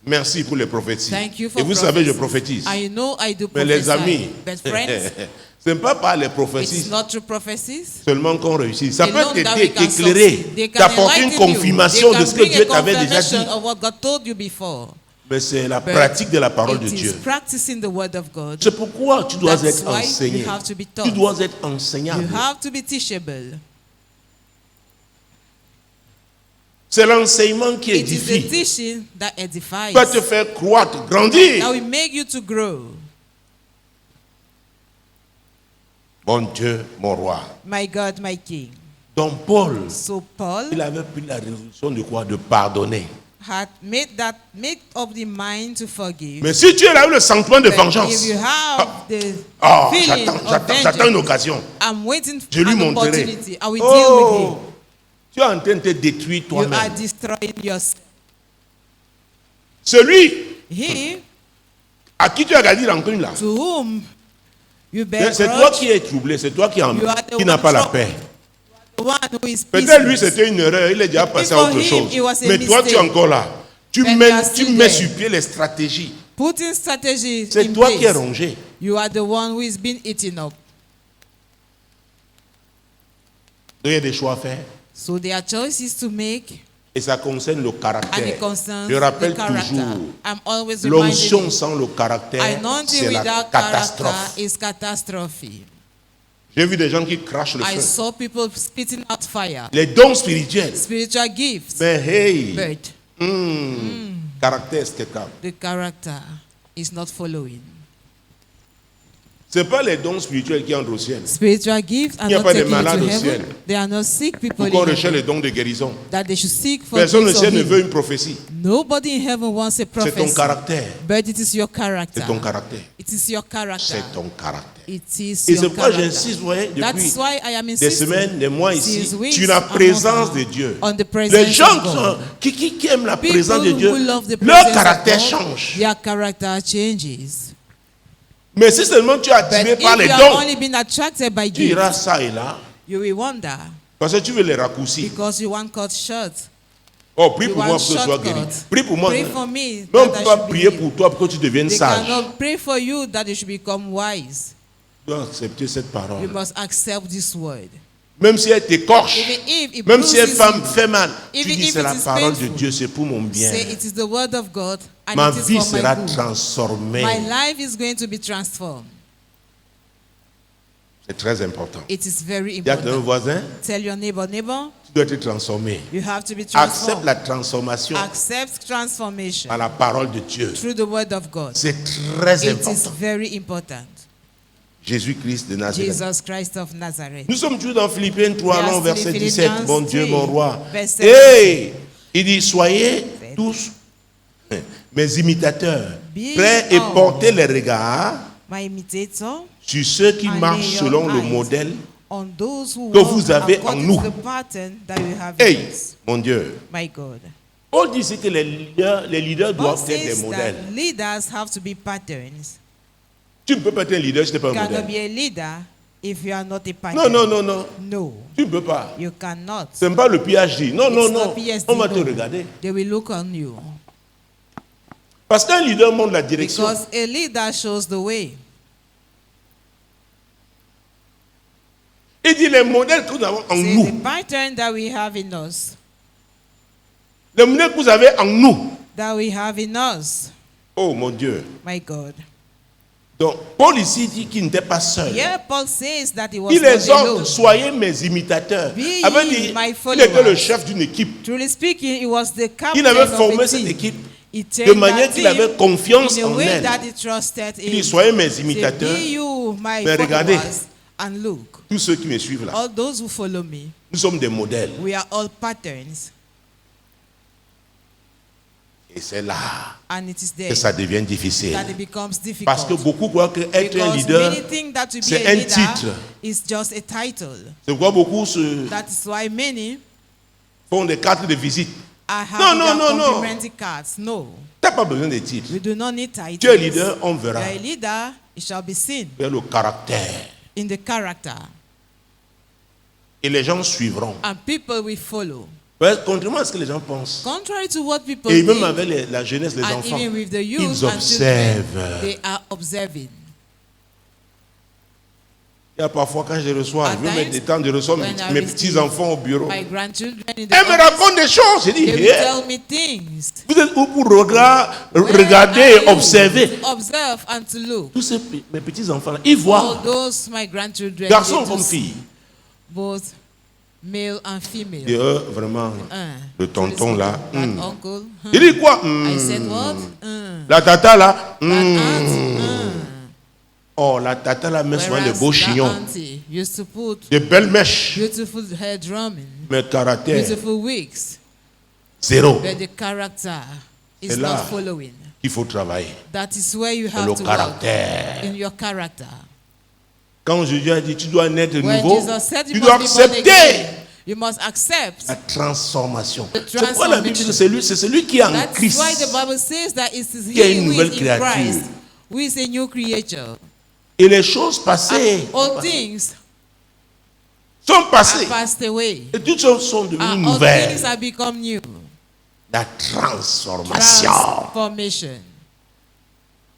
Merci pour les prophéties. Thank you for Et vous savez, je prophecy. prophétise. I know I do Mais les prophesy, amis, but friends, ce n'est pas par les it's prophéties not through prophecies. seulement qu'on réussit. Ça peut Alone that we can t'éclairer, succeed. They can t'apporter une enlighten you. confirmation They de can ce que bring Dieu a t'avait déjà confirmation dit. of what God told you before. Mais c'est la But pratique de la parole de It is Dieu. practicing the word of God. C'est pourquoi tu dois That's être why enseigné. you have to be taught. Tu dois être You enseignable. have to be teachable. C'est l'enseignement qui It is the édifie. teaching that edifies, Qui va te faire croître, grandir. that will make you to grow. Mon Dieu, mon roi. My God, my King. Donc Paul, So Paul il avait pris la résolution de quoi? De pardonner. had made up the mind to forgive. Mais si tu as eu le sentiment de But vengeance, if you have the oh, feeling of j'attends une vengeance, occasion. I'm waiting Je lui for an montrerai. opportunity. I will deal with Oh, him. tu es en train de te détruire You are toi-même. destroying yourself. Celui He à qui tu as gardé rancune là, to whom you bear c'est toi grudge, qui es troublé, c'est toi qui You are the n'as one pas la troubled. paix. the one who is Peut-être lui peaceless. c'était une erreur, il est déjà passé à For autre him, chose. it was a Mais toi tu es mistake. encore là. Tu But you mets, are tu still mets there. sur pied les stratégies. Putting strategies C'est in toi qui es place. rongé. You are the one who is being eaten up. Donc il y a des choix à faire. So there are choices to make. Et ça concerne le and caractère. it concerns Je rappelle the character. toujours, I'm always l'onction reminded sans le caractère, anointing c'est la without catastrophe. character is catastrophe. J'ai vu des gens qui crachent le I feu. saw people spitting out fire. Les dons spirituels. Spiritual gifts, Mais hey, but caractère stable. the character is not following. Ce n'est pas les dons spirituels qui entrent au ciel. Spiritual gifts are Il n'y a not pas de taken malades into au ciel. heaven. They are not sick people Pourquoi on in recherche heaven. les dons de guérison? That they should seek for Personne au gifts of ciel ne veut healing. une prophétie. Nobody in heaven wants a C'est ton prophecy. caractère. But it is your character. C'est ton caractère. It is your character. C'est ton caractère. It is Et your c'est pourquoi character. j'insiste, vous voyez, That's depuis why I am des insisting semaines, des mois ici, since weeks sur la among présence us de Dieu. on the presence Les gens of God. qui aiment la People présence de Dieu, who love the leur presence caractère of God, change. their character changes. Mais si seulement tu es But attiré if par les you have dons, only been attracted by tu iras gifts, ça et là, you will wonder parce que tu veux les raccourcis. because you want cut short. Oh, prie You pour moi want pour que je sois shortcut. guéri. Prie pour moi. Pray Mais for me on ne that peut I pas should be prier healed. pour toi pour que tu deviennes They sage. cannot pray for you that you should become wise. Tu dois accepter cette You parole. must accept this word. Même si elle t'écorche, Even if it même si elle bruises you, fait mal, tu even dis if c'est it la is parole de painful, Dieu, c'est pour mon bien. say it is the word of God and Ma it is vie for my sera good. transformée. My life is going to be transformed. C'est très important. It is very Dis à ton important. voisin, Tell your neighbor, tu dois être transformé. you have to be Accepte transformed. la transformation Accept transformation par la parole de Dieu. through the word of God. C'est très It is important. very important. Jésus-Christ de Nazareth. Jesus Christ of Nazareth. Nous sommes toujours dans Philippiens 3, We are non, verset still in 17. Philippians Mon Dieu, 3, mon roi. verset Hey! Il dit, soyez tous mes imitateurs, Be prêts et all portez les regards My imitator, sur ceux qui and marchent lay selon your le eyes modèle. on those who que walk vous avez en according nous. to the pattern that you have Hey, in us. mon Dieu. My God. Paul dit ici que les leaders Paul doivent être des says modèles. that leaders have to be patterns. Tu ne peux pas être un leader si tu n'es pas You un cannot modèle. be a leader if you are not a Non, pattern. non, non, non. No, Tu ne peux pas. you cannot. Ce n'est pas le PhD. Non, non, It's non. not PhD, On va te no. regarder. They will look on you. Parce qu'un leader montre la direction. Because a leader shows the way. Il dit les modèles que nous avons en Say nous. the pattern that we have in us. Les modèles que vous avez en nous. That we have in us. Oh mon Dieu. My God. Donc, Paul ici dit qu'il n'était pas seul. Yeah, Paul says that he was Il les not alone. ordre, soyez mes imitateurs. Be Avait ye dit, my il followers. était le chef d'une équipe. Truly speaking, he was the captain Il avait of formé a cette team. équipe He de trained manière that qu'il team avait confiance in a en way elle. that he trusted Il dit, in. soyez mes Say, imitateurs. be you my Mais regardez. followers and look. Tous ceux qui me suivent là, All those who follow me, nous sommes des modèles. we are all patterns. Et c'est là And it is there que ça devient difficile. that it becomes difficult. Parce que beaucoup croient que être un Because leader, many think that to be c'est a un leader titre. is just a title. c'est pourquoi beaucoup se That is why many font des cartes de visite. are Non, having non, their non, non. complimentary cards. No, Tu n'as pas besoin de titres. we do not need titles. Tu es leader, on verra. You are a leader, it shall be seen Tu as le caractère. in the character. Et les gens suivront. And people will follow. Ouais, contrairement à ce que les gens pensent. Contrary to what people Et même think, avec la jeunesse, les and enfants, even with the youth ils and children, observent. they are observing. Il y a parfois quand je reçois, At je veux mettre times, des temps, je reçois when I mes receive petits-enfants au bureau. My grandchildren in the Elles me office, racontent des choses. Je dis, they will hey, tell me things. vous êtes où pour regarder Where et are you? observer. To observe and to look. Tous mes petits-enfants, ils All voient, those my grandchildren, garçons they comme do see, filles. both male and Et female. eux, vraiment, le tonton là. That uncle. Il dit quoi? I said what? La tata là. That aunt. Oh, la tata là met souvent des Whereas beaux that chignons, auntie used to put de belles mèches, beautiful hair drumming, mais caractère, beautiful wigs, zéro. but the character is C'est là. not following. Il faut travailler. That is where you C'est have le to work caractère. in your character. Quand Jésus a dit, tu dois naître de When nouveau, Jesus said tu you dois must be born accepter again, you must accept. la transformation. The C'est pourquoi la Bible dit que c'est celui qui est en That's Christ. why the Bible says that it is Qui est he une who nouvelle is in créature. Christ, who is a new creature. Et les choses passées All things sont are passées. passed away. Et toutes choses sont devenues And all nouvelles. things have become new. La transformation. Transformation.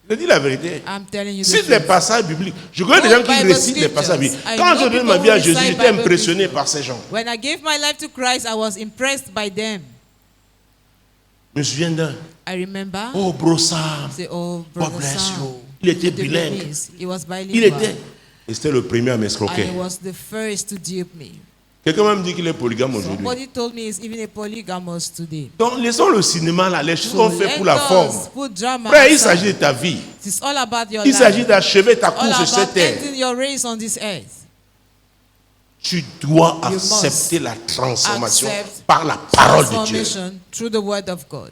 Je dis la vérité. I'm telling you the Cite les truth. passages bibliques. Je connais des No gens qui Bible récitent les passages bibliques. scriptures. I Quand know je donne people ma vie à who Jésus, recite j'étais Bible impressionné par ces gens. When I gave my life to Christ, I was impressed by them. Je me souviens d'un. I remember. Oh, Bro Sam. Say, oh, God brother bless Sam. you. Il était The bilingue. Vietnamese. He was bilingual. Il était. Et c'était le premier à And m'escroquer. he was the first to dupe me. Quelqu'un m'a dit qu'il est polygame aujourd'hui. Somebody told me he's even a polygamous today. Donc, laissons le cinéma là. Les choses sont faites pour la let forme. us put drama Frère, il aside. s'agit de ta vie. It's all about your Il life. s'agit d'achever ta All course sur about cette terre. ending your race on this earth. Tu dois You accepter la transformation accept par la parole de Dieu. Transformation through the word of God.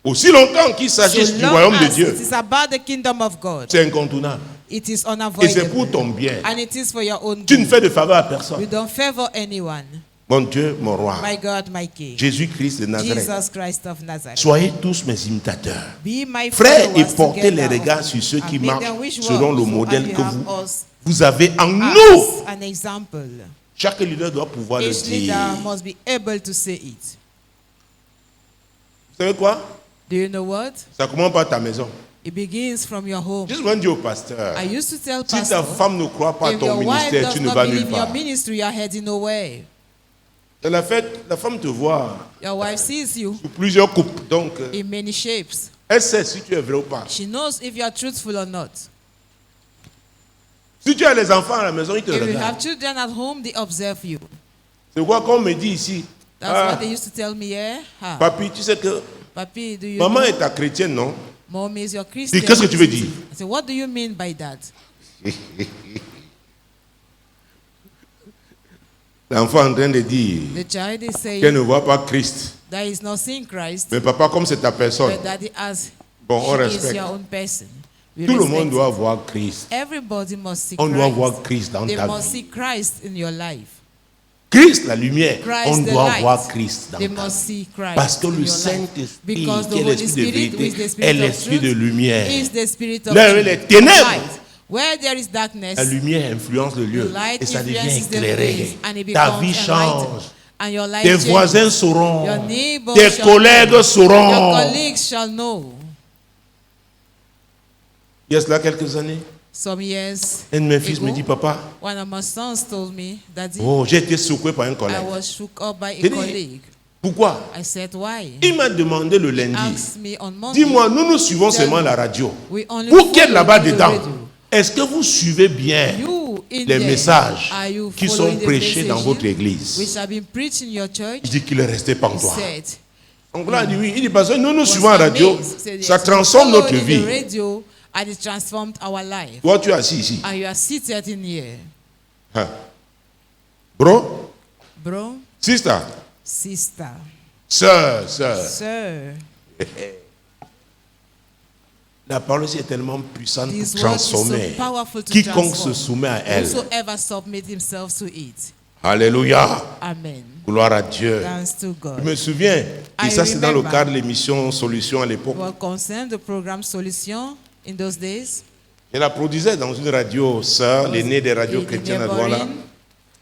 Aussi longtemps qu'il s'agisse So du long royaume de as Dieu, it is about the kingdom of God, c'est incontournable. it is Et c'est unavoidable. pour ton bien. And it is for your own Tu ne good. fais de faveur à You personne. don't favor anyone. Mon Dieu, mon roi, My God, my King. Jésus-Christ de Nazareth. Jesus Christ of Nazareth. Soyez tous mes imitateurs. Be my Frères, et followers portez together les regards of sur me. ceux qui And make marchent them wish selon le well, modèle and que you have us vous avez en nous. as an example. Chaque leader doit pouvoir le Each dire. leader must be able to say it. Vous savez quoi? Do you know what? Ça commence par ta maison. It begins from your home. Juste moi, dire au pasteur, I used to tell si ta pastor, femme ne croit pas à if ton your wife ministère, does tu ne not vas nulle believe your part. ministry, you are heading nowhere. Dans la fête, la femme te voit Your wife sees you sous plusieurs coupes. Donc, in many shapes. elle sait si tu es vrai ou pas. She knows if you are truthful or not. Si tu as les enfants à la maison, ils te If you have regardent. children at home, they observe you. C'est quoi qu'on me dit ici? That's Ah, what they used to tell me, yeah? Ha. papi, tu sais que Papi, do you maman know? est ta chrétienne, non? Mom is your Christian. qu'est-ce que tu veux dire? I said, what do you mean by that? L'enfant est en train de dire The child is qu'elle saying ne voit pas Christ. that is not seeing Christ, Mais papa, comme c'est ta personne, but daddy as bon, on she is respecte. your own person. We Tout le respect monde it. doit voir Christ. Everybody must see On Christ. doit voir Christ dans They ta must vie. see Christ in your life. Christ, la lumière. Christ, On the doit light. voir Christ dans They ta must vie. see Christ Parce que in le your life. Saint-Esprit, Because the qui est Holy l'esprit de Spirit, who is the vérité, spirit est of l'esprit de truth, lumière. is the spirit of Là où il y a les ténèbres, light. Where there is darkness, la lumière influence le the lieu light et ça devient influences the éclairé. place, and it Ta becomes vie enlightened. change. And your life Tes changes. voisins sauront. Your neighbors Tes shall collègues know. Your sauront. colleagues shall know. Il y a cela quelques années, Some years un de mes fils ago, me dit, papa, one of my sons told me, Daddy, oh, j'ai été secoué par un I collègue. was shook up by J'ai a dit, colleague. pourquoi? I said, why? Il m'a demandé le He lundi, asked me on Monday. dis-moi, nous suivons Tell seulement me. la radio. We only Vous qui êtes follow là-bas the dedans, radio. est-ce que vous suivez bien You in les there, messages are you qui sont following the prêchés dans messages votre église? which have been preached in your church? Il dit qu'il est resté He pantois. said, Donc là, il dit oui. Il dit parce que nous was suivons la radio, amazed. He said, ça yes, transforme we notre followed vie. the radio and it transformed our life. Toi, tu es assis ici. And you are seated in here. Hein. Bro, Bro, sister, sister, sœur. sir, La parole ici est tellement puissante this pour word is so transformer. powerful to Quiconque transform. se soumet à elle. Whosoever submit himself to it. Alléluia. Amen. Gloire à Dieu. Thanks to Je God. me souviens, et I ça c'est dans le remember. cadre de l'émission Solution à l'époque. What concerned the program Solution in those days, Elle la produisait dans une radio sœur, l'aînée des radios in chrétiennes à Douala. neighboring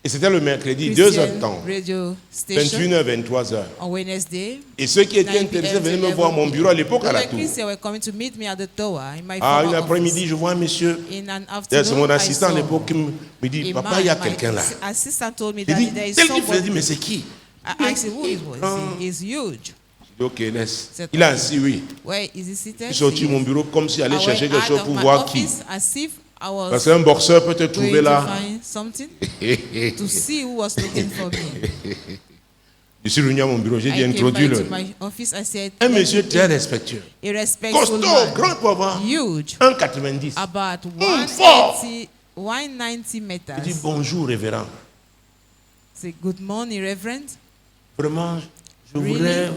Et c'était le mercredi, 2 heures de Christian temps, radio station 21h, 23h. on Wednesday. Et ceux qui étaient 9 intéressés p.m. venaient to me voir à mon 11 bureau à l'époque à la Those tour. Christians were coming to meet me at the tower in my Ah, former une après-midi, office. je vois un monsieur. In an C'est afternoon, mon I assistant à saw l'époque qui me dit, a papa, man, il y a my quelqu'un là. assistant told me Il that dit, there is tel qu'il faisait, somebody. mais c'est qui? I asked him who it was. He's huge. Je dis, ok, laisse. C'est Il est assis, oui. Where is he seated? Je suis sorti de mon bureau comme s'il allait I chercher went quelque out chose of pour my voir qui. office as if I was Parce qu'un boxeur peut te going trouver to là. find something to see who was looking for me. Je suis revenu à mon bureau, j'ai dit, I came back to introduis-le. my office. I said, Un "Let monsieur me très in." respectueux. A respectful Costaud, man, grand pour avoir huge, 1,90. about fort. 190 Il dit, meters. bonjour, révérend. Say, good morning, Reverend. Vraiment, je Really? voudrais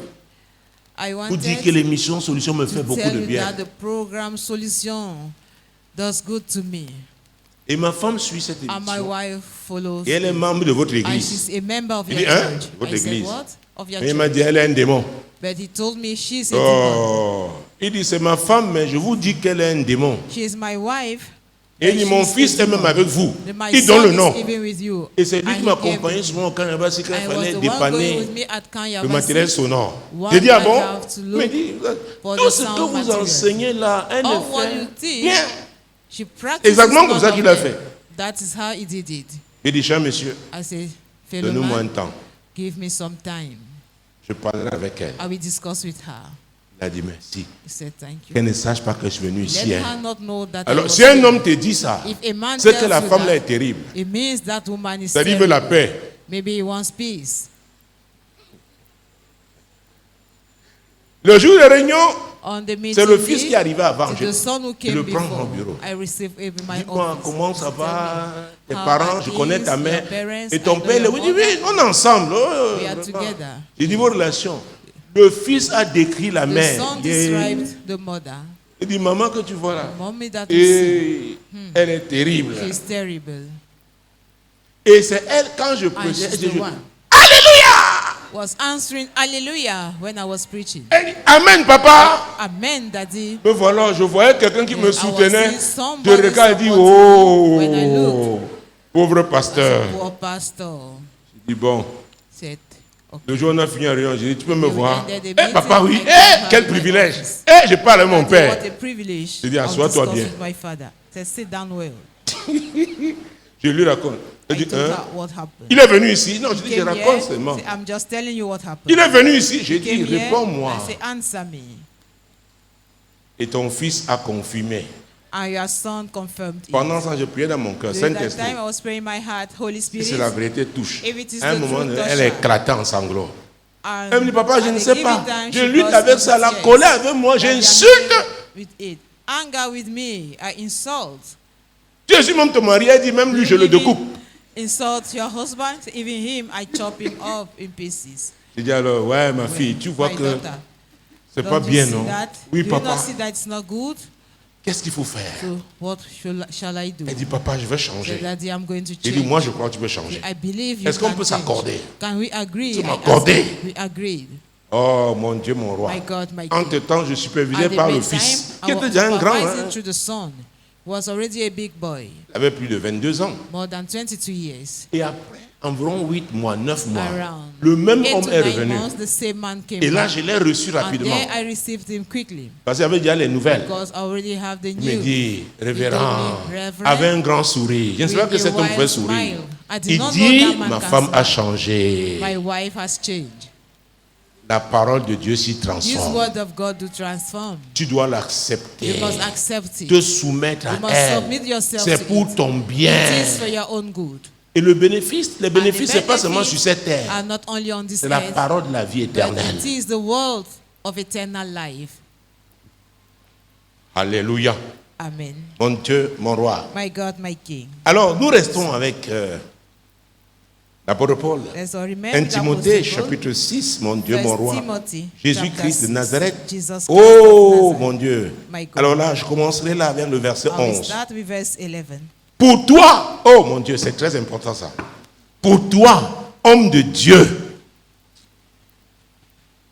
I vous dire que wanted l'émission Solution me fait to beaucoup tell de you bien. that the program Solution does good to me. Et ma femme suit cette And my émission. wife follows Et elle est me. membre de votre And église. she's a member of Il your dit, hein? church. Votre I said, église. what? Of your Et il m'a church. dit, elle est un démon. But he told me she's a demon. Oh. Il dit, c'est ma femme, mais je vous dis qu'elle est un démon. She is my wife. Et il but dit, mon she's fils a est même demon. avec vous. My Il donne son le nom. is even with you. Et c'est lui And qui he m'accompagnait gave- souvent au Canada, si quand il I was fallait the one going dépanner with me at Kanya le matériel sonore. One J'ai dit, ah I bon? have to Il look m'a dit, for tout the ce que sound vous material. enseignez là, elle All ne what fait you teach, rien. she practices Exactement comme none ça of qu'il a them. fait. That is how he did it. J'ai dit, cher monsieur, I say, fellow donne-nous un man, temps. give me some time. Je parlerai avec elle. I will discuss with her. Il a dit merci. He said, thank you. Qu'elle ne sache pas que je suis venu Let ici. her Hein. not know that I Alors, was si un here. homme te dit ça, If a man c'est que tells la you femme là that, est terrible. it means that woman is C'est-à-dire qu'il veut terrible. la paix. Maybe he wants peace. Le jour de réunion, On the meeting c'est le fils day, qui est arrivé avant. it's the son who Je came le prends before. au bureau. I receive in my Dis-moi, office. comment ça Tell va? me Tes how parents, it je connais is, ta mère. your parents, Et ton I know père, your il dit, oui, mother. on est ensemble. Oh, We are vraiment. together. Il dit, vos relations. Le fils a décrit la The mère. son described the mother. Il dit, maman que tu vois là. Mommy that you see, Et elle est terrible. she's terrible. Et c'est elle, quand je And prêchais, she's elle dit, the one. Was answering hallelujah when I was preaching. elle dit, Amen, papa. Amen, daddy. Mais voilà, je voyais quelqu'un qui me I was soutenait. seeing Je somebody regarde et dis, supporting me. When I oh, looked, pauvre pasteur. poor pastor Je dis, bon, said, okay. le jour où on a fini la réunion, je dis, tu peux me We voir? ended the Eh, meeting, papa, oui. I Eh, came quel back to my privilège. office. Eh, je parle avec mon Daddy, père. what a privilege. Je dis, I'll assois-toi discuss bien. with my father. Said, sit down well. Je lui raconte. Elle I dit, told hein? her what happened. Il est venu ici. Non, je dis, je Came raconte here, seulement. say, I'm just telling you what happened. Il est venu ici. J'ai dit, Came here, réponds-moi. I say, answer me. Et ton fils a confirmé. And your son confirmed it. Pendant ça, je priais dans mon cœur. During that Saint-Esprit, time, I was praying in my heart, Holy si Spirit. c'est la vérité, touche. If it is À un the moment, truth, elle touch her. éclatait en sanglots. And Elle me dit, papa, je at ne the sais given pas. time, Je she lutte burst avec into ça, la tears. colère avec moi, That they are j'insulte. with it. Anger with me, I insult. Jésus même te marie, elle dit, même lui, je le Even découpe. Insult your husband, even him, I chop him up in pieces. Je dis alors, ouais, ma fille, tu vois My que daughter, c'est don't pas you bien, see non? that? Oui, Do you papa. not see that it's not good? Qu'est-ce qu'il faut faire? So what shall I do? Elle dit, papa, je vais Say, changer. Daddy, I'm going to J'ai change. dit, moi, je crois que tu veux changer. I believe you Est-ce qu'on can peut change. s'accorder? Can we agree? Tu I m'accorder? asked him. We agreed. Oh, mon Dieu, mon roi. My God, my King. Entre-temps, je supervisais At the par le meantime, fils, I qui was était déjà un grand. supervising Hein. through the son. Was already a big boy, Il avait plus de 22 ans. more than 22 years. Et après, environ 8 mois, 9 mois, Around le même 8 homme to est 9 revenu. months, the same man came Et là, back. je l'ai reçu And rapidement. there I received him quickly Parce qu'il y avait déjà les nouvelles. because I already have the Il me news. dit, révérend, He told me, Reverend, avec un grand sourire. Je ne sais pas with que a cet homme wide pouvait sourire. smile. I did Il not dit, know that man ma can femme a smile. changé. My wife has changed. La parole de Dieu s'y This transforme. word of God do transform. Tu dois You l'accepter. must accept it. Te soumettre You à must elle. submit yourself C'est to pour it. ton It bien. is for your own good. Et le bénéfice, les And the bénéfices, c'est pas benefits seulement sur cette terre. are not only on this C'est la earth, parole de la vie but éternelle. it is the world of eternal life. Alléluia. Amen. Mon Dieu, mon roi. My God, my King. Alors, nous restons avec l'apôtre Paul. Let's all remember 1 the Timothée, Apostle Paul. chapitre 6, mon Dieu, First mon roi. Timothy, Jésus-Christ de chapter Nazareth. 6, Jesus Christ Oh, of Nazareth. mon Dieu. My God. Alors là, je commencerai là avec le verset I will 11. start with verse 11. Pour toi, oh mon Dieu, c'est très important ça. Pour toi, homme de Dieu,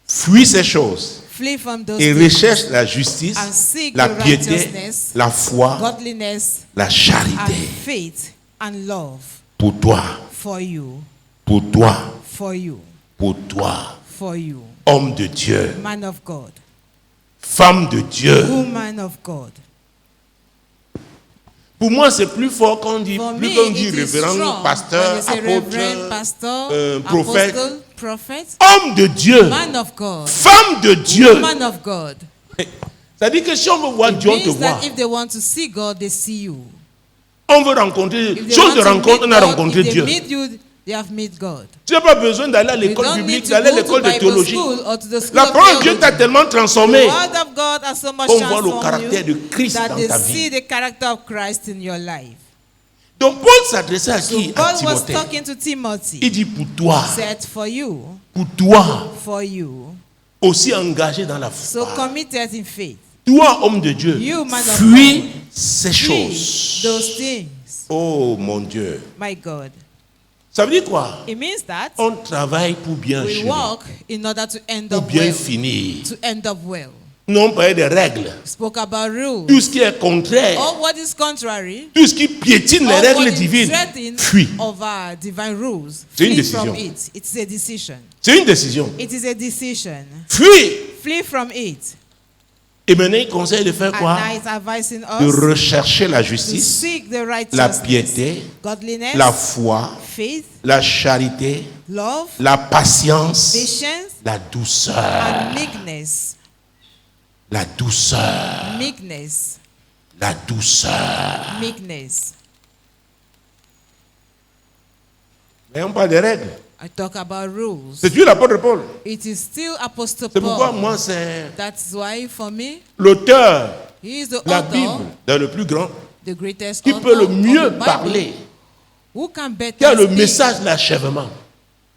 fuis ces choses Flee from those et things, recherche la justice, and seek la the piété, righteousness, la foi, godliness, la and charité. faith, and love Pour toi, for you, pour toi, for you, pour toi, for you. homme de Dieu, Man of God, femme de Dieu. woman of God. Pour moi, c'est plus fort qu'on dit, For plus me, qu'on dit it is révérend, strong pasteur, when you say reverend, apôtre, pastor, prophète. apostle, prophet, homme de Dieu, man of God, femme de Dieu. woman of God. C'est-à-dire que si on veut voir It Dieu, on te means voit. that if they want to see God, they see you. On veut rencontrer, If they chose want de to rencontre, meet on a God, rencontré if they Dieu. meet you, they have met God. Tu n'as pas besoin d'aller à You l'école don't need biblique, to d'aller à go to l'école de Bible théologie. school or to the school La of parole de Dieu t'a theology. tellement transformé. The word of God has so much On voit le transformed caractère de you Christ that dans they ta see vie. the character of Christ in your life. Donc Paul s'adressait à So qui? À Paul was Timothée. talking to Timothy. Il dit pour toi, Said for you, pour toi, aussi engagé dans la so foi. committed in faith. Toi, homme de Dieu, You, man of fuis God. ces Flee choses. those things. Oh mon Dieu. My God. Ça veut dire quoi? It means that On travaille pour bien we achever, walk in order to end pour up bien well. finir. To end up well. Non pas des règles. Spoke about rules. Tout ce qui est contraire, All what is contrary, tout ce qui piétine les all what règles is divines, threatening fuis. of our divine rules. C'est une Flee from décision. it. It's a decision. C'est une décision. It is a decision. Fuis. Flee from it. Et maintenant, il conseille de faire And quoi? now it's advising De us rechercher la to justice, seek the la righteousness, piété, godliness, la foi, faith, la charité, love, la patience, patience, la douceur. and meekness. La douceur. Meekness. La douceur. Meekness. Mais on parle des règles. I talk about rules. C'est lui l'apôtre Paul. It is still Apostle C'est pourquoi Paul. moi, c'est That's why for me, l'auteur he is the de la author, Bible, dans le plus grand, the greatest qui author peut le of mieux the Bible, parler, who can better qui a le speak, message de l'achèvement.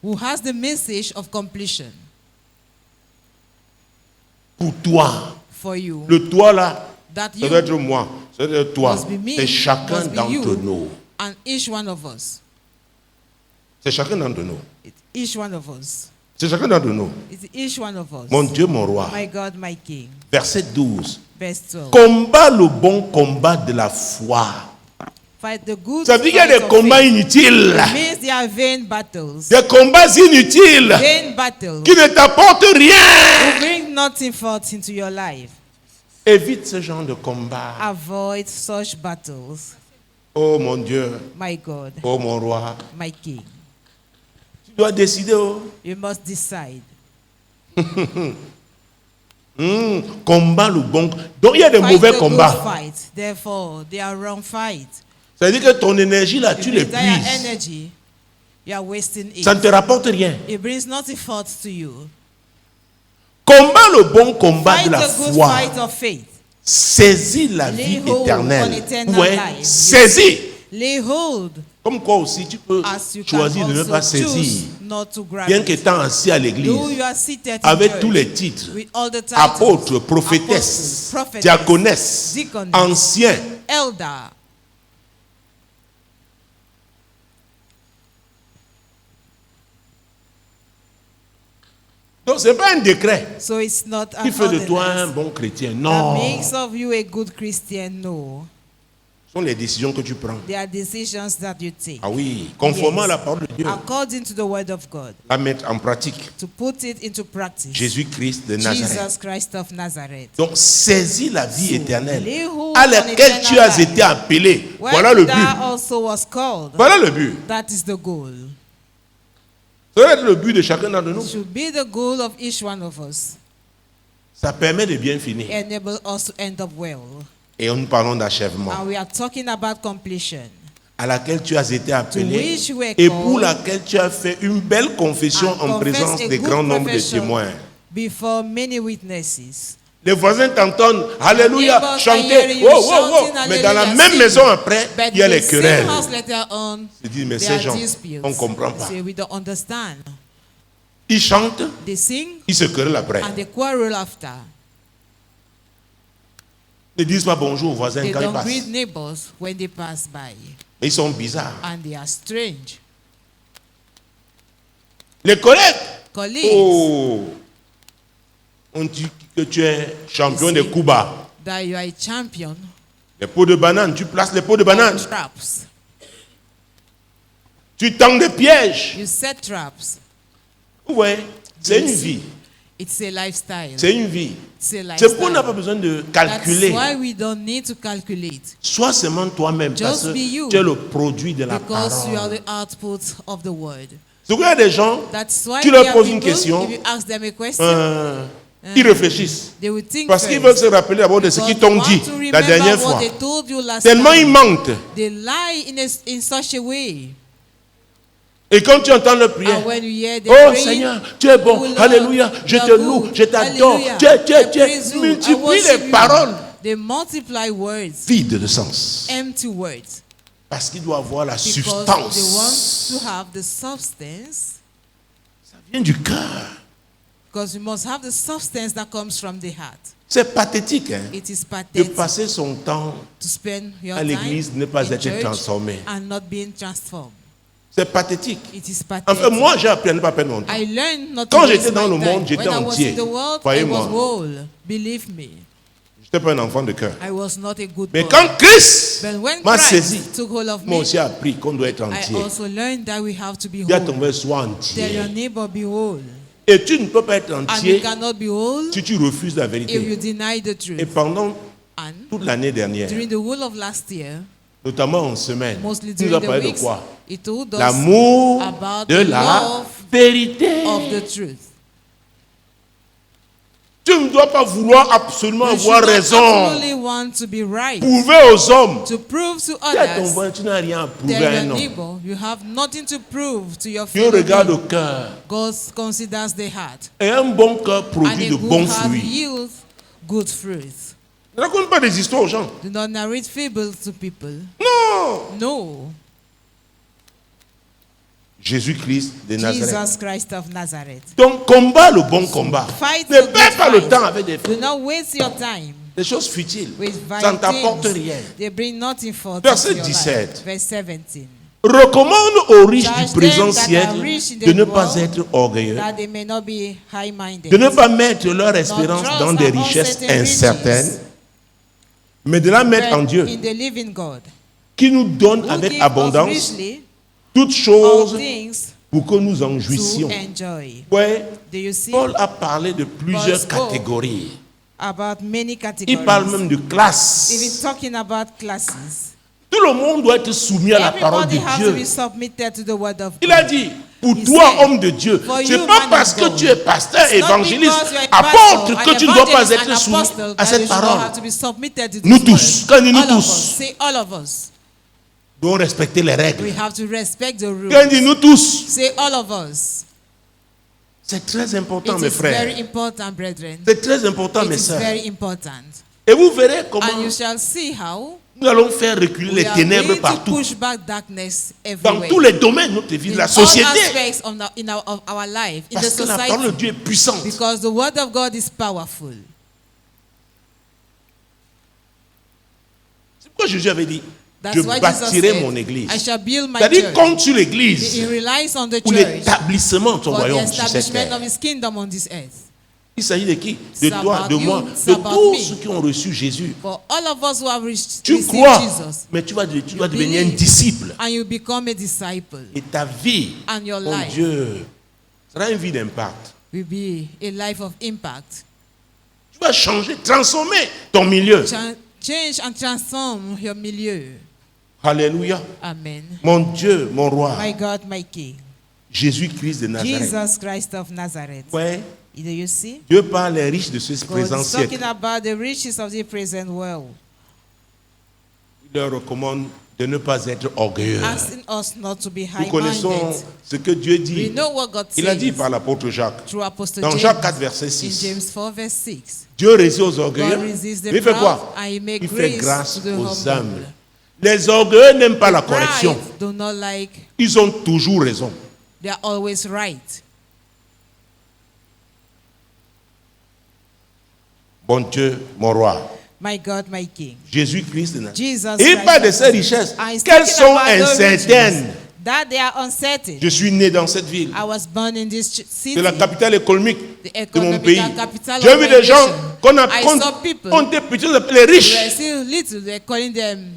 who has the message of completion Pour toi, for you. le toi là, That ça you doit être moi, ça doit être toi. must be me, C'est chacun must be d'entre you. nous. And each one of us. C'est chacun d'entre nous. It's each one of us. C'est chacun d'entre nous. It's each one of us. Mon Dieu, mon roi. My God, my King. Verset 12. Verse 12. Combat le bon combat de la foi. Fight the good Ça veut dire qu'il y a fight des of combats faith. inutiles. It means there are vain battles. Des combats inutiles Vain battles. qui ne t'apportent rien. Will bring nothing forth into your life. Évite ce genre de combat. Avoid such battles. Oh mon Dieu, My God, oh mon roi. my King. Tu dois décider. Oh. You must decide. Combat le bon. Donc il y a des Fight mauvais the combats. good fight. Therefore, they are wrong fight. Ça veut dire que ton énergie là, If tu you l'épuises. desire energy, you are wasting it. Ça ne te rapporte rien. It brings nothing forth to you. Combat le bon combat Fight de la the good foi. fight of faith. Saisis la Lay vie hold on éternelle. eternal Ouais, life. saisis. Lay hold Comme quoi aussi, tu peux as you can choisir de ne pas also saisir. choose not to grab Bien it. qu'étant assis à Though l'église, you are seated in avec church tous les titres, with all the titles, apôtre, prophétesse, apostles, prophetess, diaconesse, deaconess, ancien, elder. donc ce n'est pas un décret So it's not qui an fait de toi un ordinance bon chrétien. that Non, makes of you a good Christian. No. ce sont les décisions que tu prends. They are decisions that you take Ah oui, conformément Yes. à la parole de Dieu, according to the word of God, la mettre en pratique. to put it into practice. Jésus-Christ de Nazareth. Jesus Christ of Nazareth. Donc saisis la vie So, éternelle lay hold à on laquelle tu eternal as life. été appelé. When Voilà le thou but. also was called, Voilà le but. that is the goal. Ça doit être le but de chacun d'entre nous. It should be the goal of each one of us. Ça permet de bien finir. Enable us to end up well. Et nous parlons d'achèvement, And we are talking about completion. à laquelle tu as été appelé which you were et called, pour laquelle tu as fait une belle confession And en confess présence a des good grands nombres de profession témoins. before many witnesses. Les voisins t'entendent, alléluia, Neighbors are chanter, hearing you oh, oh, oh. shouting, Mais dans la hallelujah, même sing. maison après, But il y a the les same querelles. house later on, Je dis, mais there ces are gens, disputes. on ne comprend pas. Say, we don't understand. Ils chantent, They sing ils se querellent après. and they quarrel after. Ils ne disent pas bonjour aux voisins They quand ils don't passent. greet neighbors when they pass by. Ils sont bizarres. And they are strange. Les collègues, Colleagues, oh, on dit que tu es champion de Cuba. that you are a champion Les pots de banane, tu places les pots de banane. of traps. Tu tends des pièges. You set traps. Ouais, c'est une vie. It's a lifestyle. C'est une vie. It's a C'est pourquoi on n'a pas lifestyle. besoin de That's calculer. why we don't need to calculate. Sois seulement toi-même parce Just be you. que tu es le produit de la Because you are parole. the output of the word. C'est pourquoi il y a des gens, That's why tu there leur are poses une people, question, if you ask them a question, ils réfléchissent. they will think Parce qu'ils first. veulent se rappeler d'abord de ce Because qu'ils they t'ont want dit to la remember dernière what fois. they told you last Tellement ils time. mentent. They lie in such a way. Et quand tu entends leur prière, And when you hear them oh praying, Seigneur, tu es bon, oh Lord, alléluia, je you te are loue, good, je t'adore, hallelujah, tu I praise you, I multiplie worship les you. paroles They multiply words, vides de sens. empty words, Parce qu'il doit avoir la because they substance. want to have the substance. Ça vient du cœur. Because you must have the substance that comes from the heart. C'est pathétique hein, It is de pathetic passer son temps to spend your à time l'église, ne pas in être church transformé. and not being transformed. C'est pathétique. It is pathetic. Enfin, moi, j'ai appris à ne pas perdre mon temps. I learned not Quand to j'étais waste dans my le time. monde, j'étais When I was entier. in the world, I Croyez-moi. was whole. Believe me, Je n'étais pas un enfant de cœur. I was not a good Mais boy. quand Christ But when m'a Christ saisi, took hold of moi me, aussi appris qu'on doit être I entier. also learned that we have to be Dis à ton whole. frère, sois Tell your entier. neighbor, be whole. Et tu ne peux pas être And you entier cannot be whole si tu refuses la if you vérité. deny the Et truth. pendant And toute l'année dernière, during the whole of last year, notamment en semaine, mostly tu nous during as the parlé de weeks, quoi? he told us L'amour about de the la love vérité. of the truth. Tu ne dois pas vouloir absolument You avoir should not raison. absolutely want to be right. Prouver aux hommes. To prove to Tu as ton others voisin, tu n'as rien à prouver they're à un your homme. neighbor. You have nothing to prove to your Dieu fellow regarde au being. cœur. God considers the heart. Et un bon cœur And produit a de good bons heart fruits. yields good fruits. Ne raconte pas des histoires aux gens. Do not narrate fables to people. Non. No. Jésus-Christ de Nazareth. Jesus Christ of Nazareth. Donc combat le bon combat. Fight Ne the perds good pas le fight. temps avec des Do not waste your time choses futiles. with Ça ne t'apporte things. rien. They bring nothing forth Verset into your 17. life. Verse 17. Recommande aux riches Charge du présent them that are siècle rich in the de ne pas world, être orgueilleux, That they may not be high-minded. de ne pas mettre leur espérance trust dans des in richesses uncertain incertaines, riches, mais de la mettre en but Dieu, in the living God, qui nous donne who avec give us abondance richly toutes all choses things pour que nous en to jouissions. enjoy. Ouais, Do you see? Paul a parlé de plusieurs Paul spoke catégories. About many Il categories. parle même de Even classes. talking about classes. Tout le monde doit être soumis à la parole de Everybody has to be Dieu. submitted to the word of Il a God. dit, pour He toi, said, homme de Dieu, for c'est you, pas man parce of que God, tu es pasteur, It's not évangéliste, because you're a apôtre, pastor, que an tu ne dois pas evangelist, être an soumis apostle, à that cette you should not parole. have to be submitted to Nous this tous, word. quand dit nous All of tous, us. Say all of us. nous devons respecter les We règles. have to respect the rules. Quand dit nous tous, Say all of us. c'est très important, It mes is very frères. important, brethren. C'est très important, It mes is sœurs. very important. Et vous verrez comment And you shall see how nous allons faire reculer we les are ténèbres going to partout. push back darkness Dans everywhere. tous les domaines de notre vie, In la all société. aspects of our life, in the Parce que la parole de society. Dieu est puissante. Because the word of God is powerful. C'est pourquoi Jésus avait dit, That's je why Jesus bâtirai said, mon église. I shall build my C'est-à-dire, church. compte sur He l'église relies on the ou church l'établissement de son for the royaume sur cette establishment terre. of his kingdom on this earth. Il s'agit de qui? De It's toi, about de you, moi, it's de about tous me. ceux qui ont reçu Jésus. For all of us who have Tu received crois, Jesus, mais tu dois devenir un believe. disciple. and you become a disciple, Et ta vie, and your mon life Dieu, sera une vie d'impact. will be a life of impact. Tu vas changer, transformer ton milieu. Change and transform your milieu. Alléluia. Amen. Mon Dieu, mon roi, My God, my King. Jésus-Christ de Nazareth. Jesus Christ of Nazareth. Ouais, Do you see? Dieu parle les riches de ce God présent is talking siècle. about the riches of the present world, Il leur recommande de ne pas être orgueilleux. asking us not to be Nous connaissons high-minded. ce que Dieu We dit. know what God Il a dit says par l'apôtre Jacques. through Apostle Dans James Jacques 4, verset in 6. James 4, verse 6. Dieu résiste aux God orgueilleux. resists the Mais il fait proud quoi? and he makes Il fait grace grâce to the aux humble. humbles. Les orgueilleux n'aiment pas la correction. Pride do not like, Ils ont toujours raison. they are always right. Bon Dieu, mon roi. My God, my King. Jésus-Christ de Nazareth. Jesus Et il Christ parle de of ces richesses. And he's Qu'elles talking sont about the incertaines. riches, that they are uncertain. Je suis né dans cette ville. I was born in this city. C'est la capitale économique The de mon economic pays. capital J'ai of vu my des gens nation. qu'on a I qu'on saw people on était plutôt les They were riches. still little. They're calling them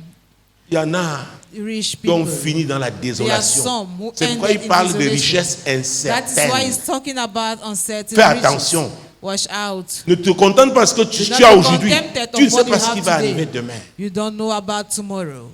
Il y en a rich qui ont people. fini dans la désolation. some who C'est pourquoi il ended in parle de desolation. richesses That is why incertaines. he's talking about uncertain Fais riches. attention. Watch out. Ne te contente pas de ce que Do tu not as be aujourd'hui. contented Tu ne of sais what pas you ce qui have va today. arriver demain. You don't know about tomorrow.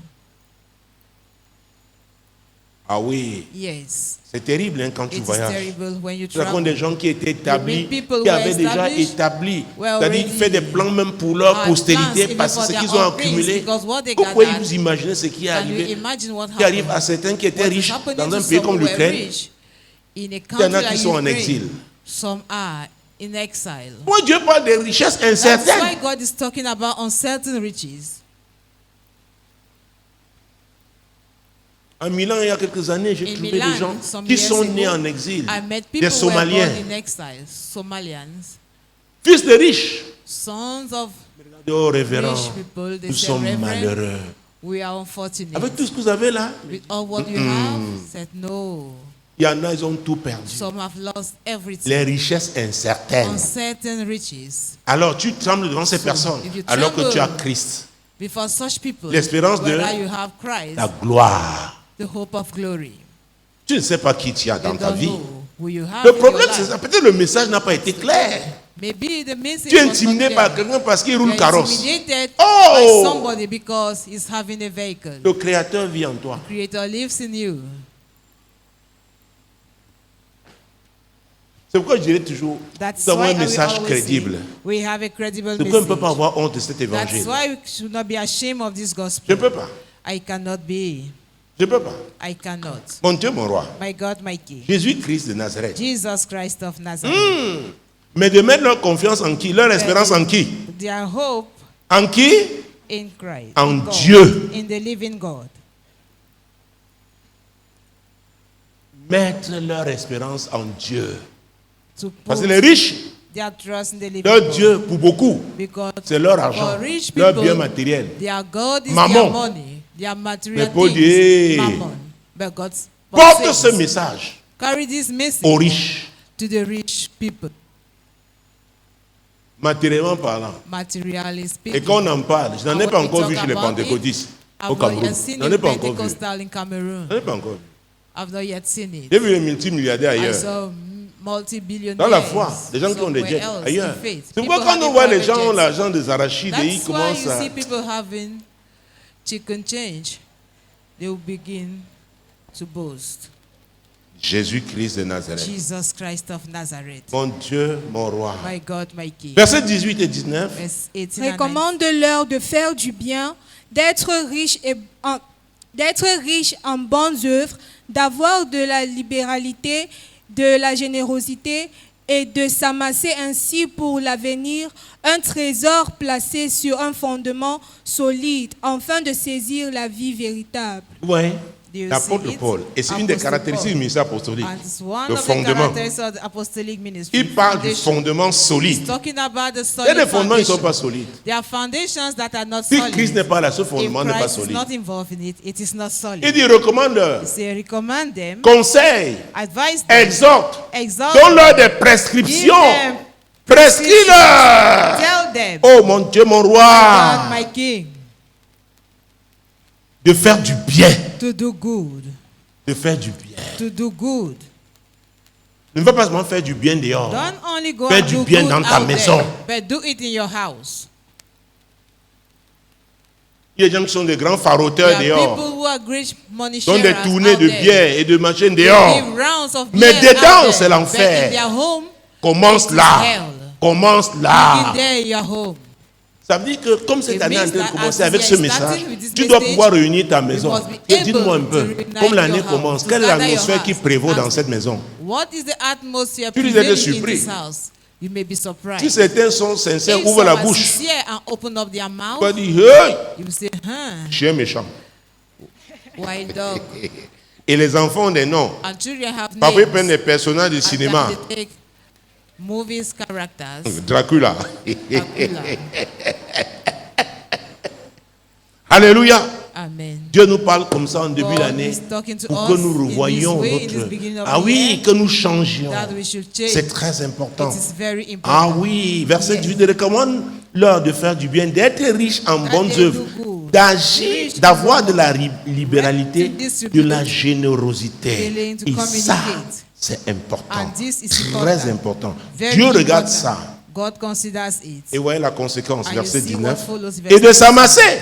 Ah oui, Yes. c'est terrible hein, quand tu It is voyages. terrible when you Tu rencontres travel. des gens qui étaient établis, meet people qui who were avaient déjà established, établi. were C'est-à-dire already fait des plans même pour leur had postérité plans parce que even ce for qu'ils their ont own things, accumulé. because what they Vous pouvez gathered, vous imaginer ce qui est Can you arrivé, imagine what qui arrive happened? à certains qui étaient What is riches happening dans to un pays some comme who were l'Ukraine. rich in a Il y en country a qui like sont en Ukraine. exil. Some are in exile. Moi, Dieu parle des richesses That's why incertaines. God is talking about uncertain riches. En Milan, il y a quelques années, j'ai In trouvé Milan, des gens some qui years sont ago, nés en exil. I met Des people who were Somaliens, born in exile, Somalians, fils de riches. sons of Oh, révérend, rich people. They nous say, sommes Reverend, malheureux. we are unfortunate. Avec tout ce que vous avez là, With all what you have, said no. il y en a, ils ont tout perdu. Some have lost everything. Les richesses incertaines. Uncertain riches. Alors tu trembles devant ces personnes if you alors que tu as tremble Christ, Before such people, L'espérance de whether you have Christ, la gloire. the hope of glory. Tu ne sais pas qui tu as dans You ta don't vie. know will you have Le in your problème, life? c'est ça. Peut-être le message n'a pas été clair. Maybe the message Tu es was not intimidé clear. par quelqu'un parce qu'il roule You're carrosse. intimidated Oh! by somebody because he's having a vehicle. Le Créateur vit en toi. Creator lives in you. C'est pourquoi je dirais toujours, That's nous avons why un I will message always crédible. say we have a credible C'est pourquoi on ne peut pas message. avoir honte de cet That's évangile. why we should not be ashamed of this Je gospel. ne peux pas. I cannot be. Je ne peux pas. I cannot. Mon Dieu, mon roi. My God, my King. Jésus-Christ de Nazareth. Jesus Christ of Nazareth. Mais de mettre leur confiance en qui? Leur espérance en qui? Their hope En qui? in Christ. En in God, Dieu. In the living God. Mettre leur espérance en Dieu. To Parce put que les riches, their trust in the living leur God. Dieu, pour beaucoup, Because c'est leur argent, for rich leur people, bien matériel. their God is Mammon. their money, their material Mais Paul things, dit, mammon. But Paul Porte says, ce message carry this message aux riches, to the rich people, matériellement parlant. materially Et speaking. quand on en parle, je n'en ai And pas when we encore vu talk chez les about pentecôtistes au I've not Cameroun. yet seen Je n'en a ai pas encore vu. Pentecostal in Cameroon. Je n'en ai pas encore vu. I've not yet seen it. J'ai vu les multimilliardaires I ailleurs. saw multi-billionaires. Dans la foi, des gens qui ont des somewhere jets else ailleurs. in faith. C'est pourquoi People quand on having voit les private gens ont jets. l'argent des arachides et ils That's why commencent you à... see people having chicken change. They will begin to boast. Jésus-Christ de Nazareth. Jesus Christ of Nazareth. Mon Dieu, mon roi. My God, my King. Versets 18 et 19. Verse 18 and 19. Recommande-leur de faire du bien, d'être riche en bonnes œuvres, d'avoir de la libéralité, de la générosité et de s'amasser ainsi pour l'avenir un trésor placé sur un fondement solide, afin de saisir la vie véritable. Ouais. Do you L'apôtre see it? Paul. Et c'est une des Apostle caractéristiques Paul. du ministère apostolique. And it's one Le of the fondement. characteristics of the apostolic ministry. Il parle du Foundation. fondement solide. He's talking about the Il y a solid des fondements qui ne sont pas foundation. solides. There are foundations that are not Si solid. Christ n'est pas là, ce If fondement n'est pas Christ is solide. not involved in it, it is not solid. Il dit recommande-leur, He say, recommand them, conseille, advise them, exhorte, exhort donne-leur them, des prescriptions. give them, Prescris-leur. tell them, Oh mon Dieu, mon God, roi, my King, de faire du bien. to do good, De faire du bien. to do good. Ne va pas seulement faire du bien dehors. Don't only go Fais and du do bien good dans ta out maison. there, but do it in your house. Il y a des gens qui sont des grands faroteurs There are dehors. people who are great money Ils ont des sharers tournées out de there. bière et de machines They dehors. give rounds of Mais beer dedans, out there. c'est l'enfer. But in their home, Commence it is là. hell. Commence Begin là. there in your home. Ça veut dire que comme cette It année est en means train de that commencer as avec we ce are message, starting with this tu dois message, pouvoir réunir ta maison. must be Et able dites-moi un to peu, reunite comme l'année your house, commence, to quelle est gather l'atmosphère your qui house. prévaut dans As- cette maison? What is the atmosphere Tu risques d'être prevailing in surpris. this house? You may be surprised. Si certains sont sincères, If ouvre la some are bouche. sincere and open up their Tu mouth, vas dire, hey, you will say, chien méchant. wild dog. Et les enfants ont des noms. And children have Parfois, ils names. prennent des personnages de And cinéma. then they take movies characters. Dracula. Dracula. Alléluia. Amen. Dieu nous parle comme ça en début God d'année is talking to pour us que nous in this revoyions way, in this notre... beginning of Ah the oui, year, que nous changions. that we should change. C'est très important. It is very Ah important. oui, verset Yes. 18, recommande-leur de faire du bien, d'être riche en That bonnes they œuvres, do good. d'agir, Rich d'avoir in de la libéralité, to distribute, de la générosité. willing to Et ça, communicate. c'est important. And this is Très important. important. Very Dieu regarde important. ça. God considers it. Et voyez la conséquence, And verset you see 19. what follows, Et de verse s'amasser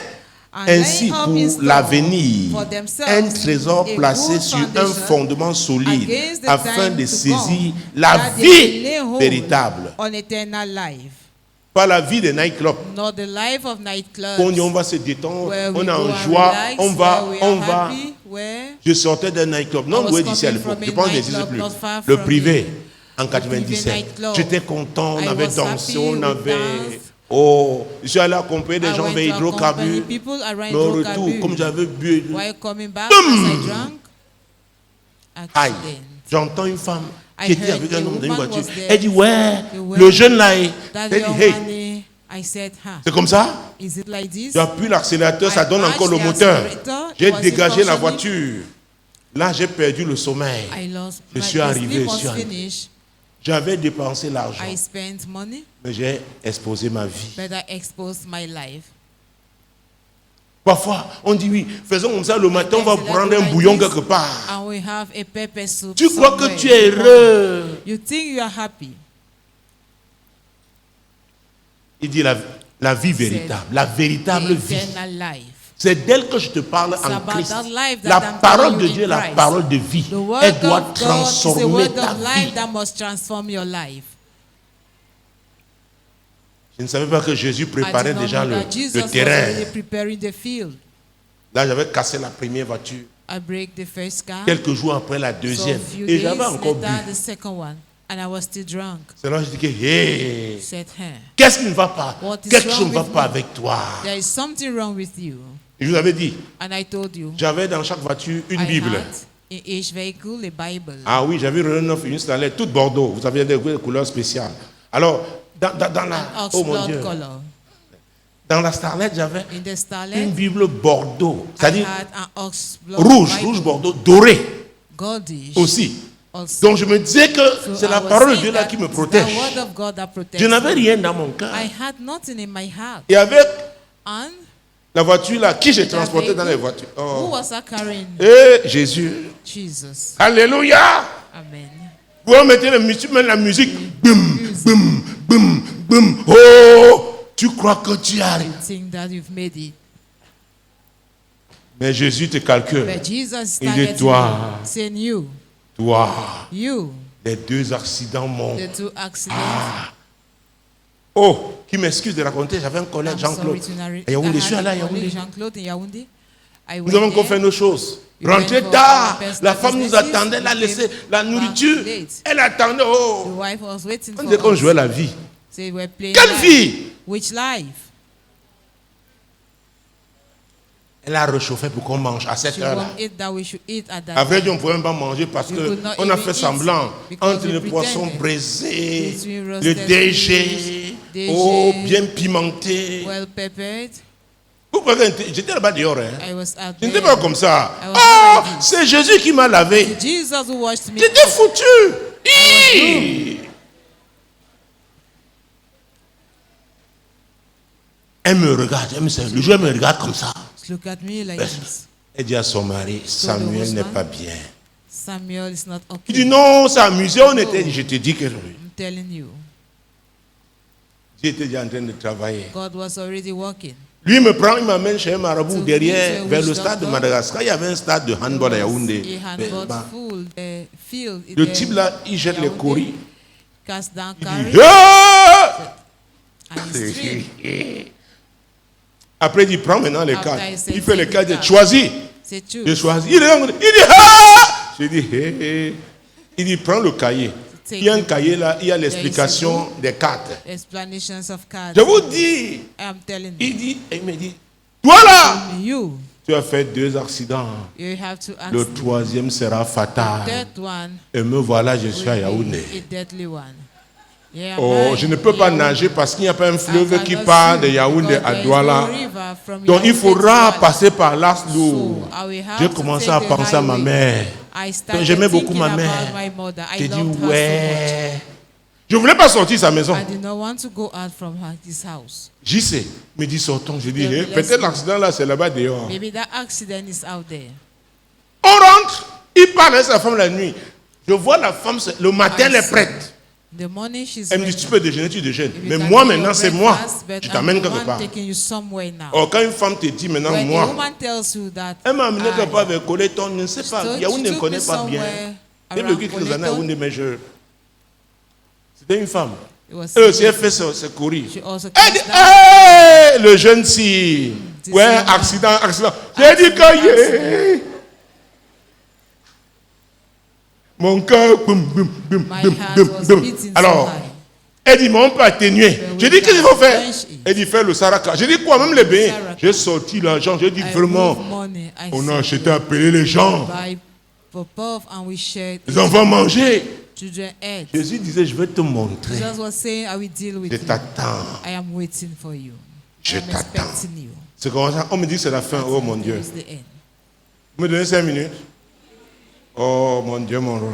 And ainsi laying up pour in store l'avenir for themselves un trésor a placé good sur un foundation fondement solide against the afin time de to saisir come, la that they vie may lay hold véritable. on eternal life, Pas la vie des nightclubs. not the life of nightclubs. On dit on va se détendre, where we on est go en and joie, relax, on va, where we on are va. happy, where Je sortais d'un nightclub, non I was loin d'ici à coming l'époque, from je a pense que n'existe nightclub plus. not far Le from privé, me. en 97. nightclub. J'étais content, on I avait was dansé, happy, on we avait... danced. Oh, je suis allé accompagner des I gens went vers to accompany hydrocarbures. people around Mais au retour, hydrocarbures. comme j'avais bu, While coming back, as I drank, aïe, accident. j'entends une femme I qui était heard avec a un homme dans une woman voiture. was there. Elle dit, ouais, The le jeune là, elle That dit, young hey, man, I said, c'est comme ça? is it like this? Tu appuies l'accélérateur, ça I donne encore le matched the moteur. accelerator. J'ai Was it dégagé la functioning? voiture. Là, j'ai perdu le sommeil. I lost Je my suis the arrivé, sleep je was suis arrivé. finished. J'avais dépensé l'argent, I spent money, mais j'ai exposé ma vie. but I exposed my life. Parfois, on dit oui, faisons comme ça le matin, on va prendre un bouillon quelque part. And we have a pepper soup. Tu crois que somewhere tu es in the morning. heureux. You think you are happy. Il dit la vie véritable, la véritable The vie. eternal life. C'est d'elle que je te parle It's en about Christ. that life that La I'm parole telling de you Dieu est in la Christ. parole de vie. The word Elle doit of God is the transformer word ta of life vie. that must transform your life. Je ne savais pas que Jésus I préparait did not déjà know le that Jesus was terrain. already preparing the field. Là, j'avais cassé la première voiture. I break the first car. Quelques jours après la So a deuxième. few Et days j'avais encore bu. later, the second one, and I was still drunk. C'est là que je dis que, hey, Said, hey, qu'est-ce qui ne va pas? What is Quelque chose wrong ne va with pas me? avec toi. there is something wrong with you. Je vous avais dit, And I told you, j'avais dans chaque voiture une I Bible. had in each vehicle a Bible. Ah oui, j'avais Renault 9 une Starlet, toute Bordeaux. Vous savez, des couleurs spéciales. Alors, dans la... An Oh mon ox Dieu. blood color. Dans la Starlet, j'avais In the une Starlet, Bible Bordeaux. I C'est-à-dire had an ox blood rouge, Bible, rouge Bordeaux, doré goldish aussi. also. Donc je me disais que So c'est I la was parole de saying Dieu là that qui me it's protège. the word of God that protects Je n'avais me. rien dans mon cœur. I had nothing in my heart. Et avec And la voiture là, qui j'ai with that transporté dans les vehicle, voitures? who Oh. was I carrying? Et Jésus. Jesus. Alléluia. Amen. Vous mettez la musique, même la musique. Boum, boum, boum, boum. Oh, tu crois que tu as. You think that you've made it. Mais Jésus te calcule. But Jesus Il dit, targeted toi. you, saying you, Toi, you, les deux accidents m'ont. the two accidents. Oh, qui m'excuse de raconter, j'avais un collègue, I'm Jean-Claude. sorry to narrate. À Yaoundé, I je suis had allé à a colleague, Yaoundé. Jean-Claude in Yaoundé. I Nous went avons encore fait there. nos choses. We went Rentré for tard. our personal La femme nous businesses. attendait, elle a We laissé came la back nourriture. late. Elle attendait. The Oh, wife was waiting on for disait qu'on us. jouait la vie. So we were playing Quelle life. vie? Which life? Elle a réchauffé pour qu'on mange à cette She heure-là. won't eat that we should eat at that À vrai time. dire, on ne pouvait même pas manger parce We could not qu'on a even fait eat semblant because entre we les poissons pretended. braisés, Between le roasted DG, fish, oh, DG, bien pimenté. Well peppered. Vous croyez que j'étais là-bas dehors, hein? I was out Je n'étais there. pas comme ça. I was Oh, not like this. c'est Jésus qui m'a lavé. It's Jesus who washed me. J'étais foutu. Hi. Elle me regarde, le jour elle me regarde comme ça. Look at me like this. Elle dit à son mari, Samuel n'est pas bien. Samuel is not Il dit okay. non, c'est amusé, on était. Je te dis que I'm telling you, Dieu était déjà en train de travailler. God was already working. Lui il me prend, il m'amène chez un marabout To derrière, meet a vers le witch stade de doctor. Madagascar. Il y avait un stade de handball à Yaoundé. He had Mais, got bah, full the field. le type là, il jette les Yaoundé, coris. cast down Il carry, dit ah! and he streamed. Après, il dit prends maintenant les After cartes. I said, Il fait les take cartes, the il card. choisit. Say Je choose. choisis. Il regarde, il dit ah! Je dis hé hé. Il dit prends le cahier. Take Il y a un the- cahier là, il y a There is a l'explication book. des cartes. Explanations of cards. Je vous dis, I am telling you. il dit, il me dit, toi là, You, tu as fait 2 accidents. you have to ask. Le troisième sera fatal. Third one Et me voilà, je suis à will Yaoundé. be a deadly one. Yeah, Oh, man. je ne peux pas Yaoundé. nager parce qu'il n'y a pas un I fleuve cannot qui part de swim Yaoundé because à there is Douala. no river from Donc il Yaoundé to faudra Douala. passer par l'Aslo. So, I will have J'ai to commencé take à the penser à ma highway. mère. I started J'aimais beaucoup thinking ma about mère. my mother. I J'ai dit loved her so ouais. Je ne voulais pas sortir de sa maison. much. I did not want to go out from his house. J'y sais. Il me dit sortons. Je dis Yeah, eh, let's peut-être go. l'accident là c'est là-bas dehors. Maybe that accident is out there. On rentre. Il parle avec sa femme la nuit. Je vois la femme, le matin elle est prête. In the morning she's Elle me dit ready. tu peux déjeuner, tu déjeunes. If you Mais can moi do your maintenant c'est moi. breakfast, but Je I'm t'amène the quelque one part. taking you somewhere now. Or quand une femme te dit maintenant When a moi, woman tells you that, elle m'a amené quelque I- part vers Coleton, je ne sais pas. So Yaoundé she ne took connaît me pas bien. somewhere J'ai around vécu quelques années à Coleton. Yaoundé, mais c'était une femme. It was Elle aussi, elle fait ses courrier. She also Elle dit, cast down. hey, le jeune si. This Ouais, woman. accident. J'ai dit que yeah. Mon cœur, boum, boum, boum, My boum, heart boum, was boum. beating so Alors, high. elle dit, mais on peut atténuer. But J'ai we dit, qu'est-ce qu'il faut can faire? quench it. Elle dit, faire le saraka. J'ai dit, quoi, même les bains? Saraka. J'ai sorti l'argent, j'ai dit, I vraiment, moved money. I on a said, acheté, appelé les gens. buy pop and we shared. Les enfants mangeaient. Children ate. Jésus disait, je vais te montrer. Jesus was saying, I will deal with Je you. t'attends. I am waiting for you. Je I am t'attends. expecting you. C'est comme ça. On me dit que c'est la fin. Oh mon Dieu. It's the end. Vous me donnez 5 minutes? Oh mon Dieu, mon roi.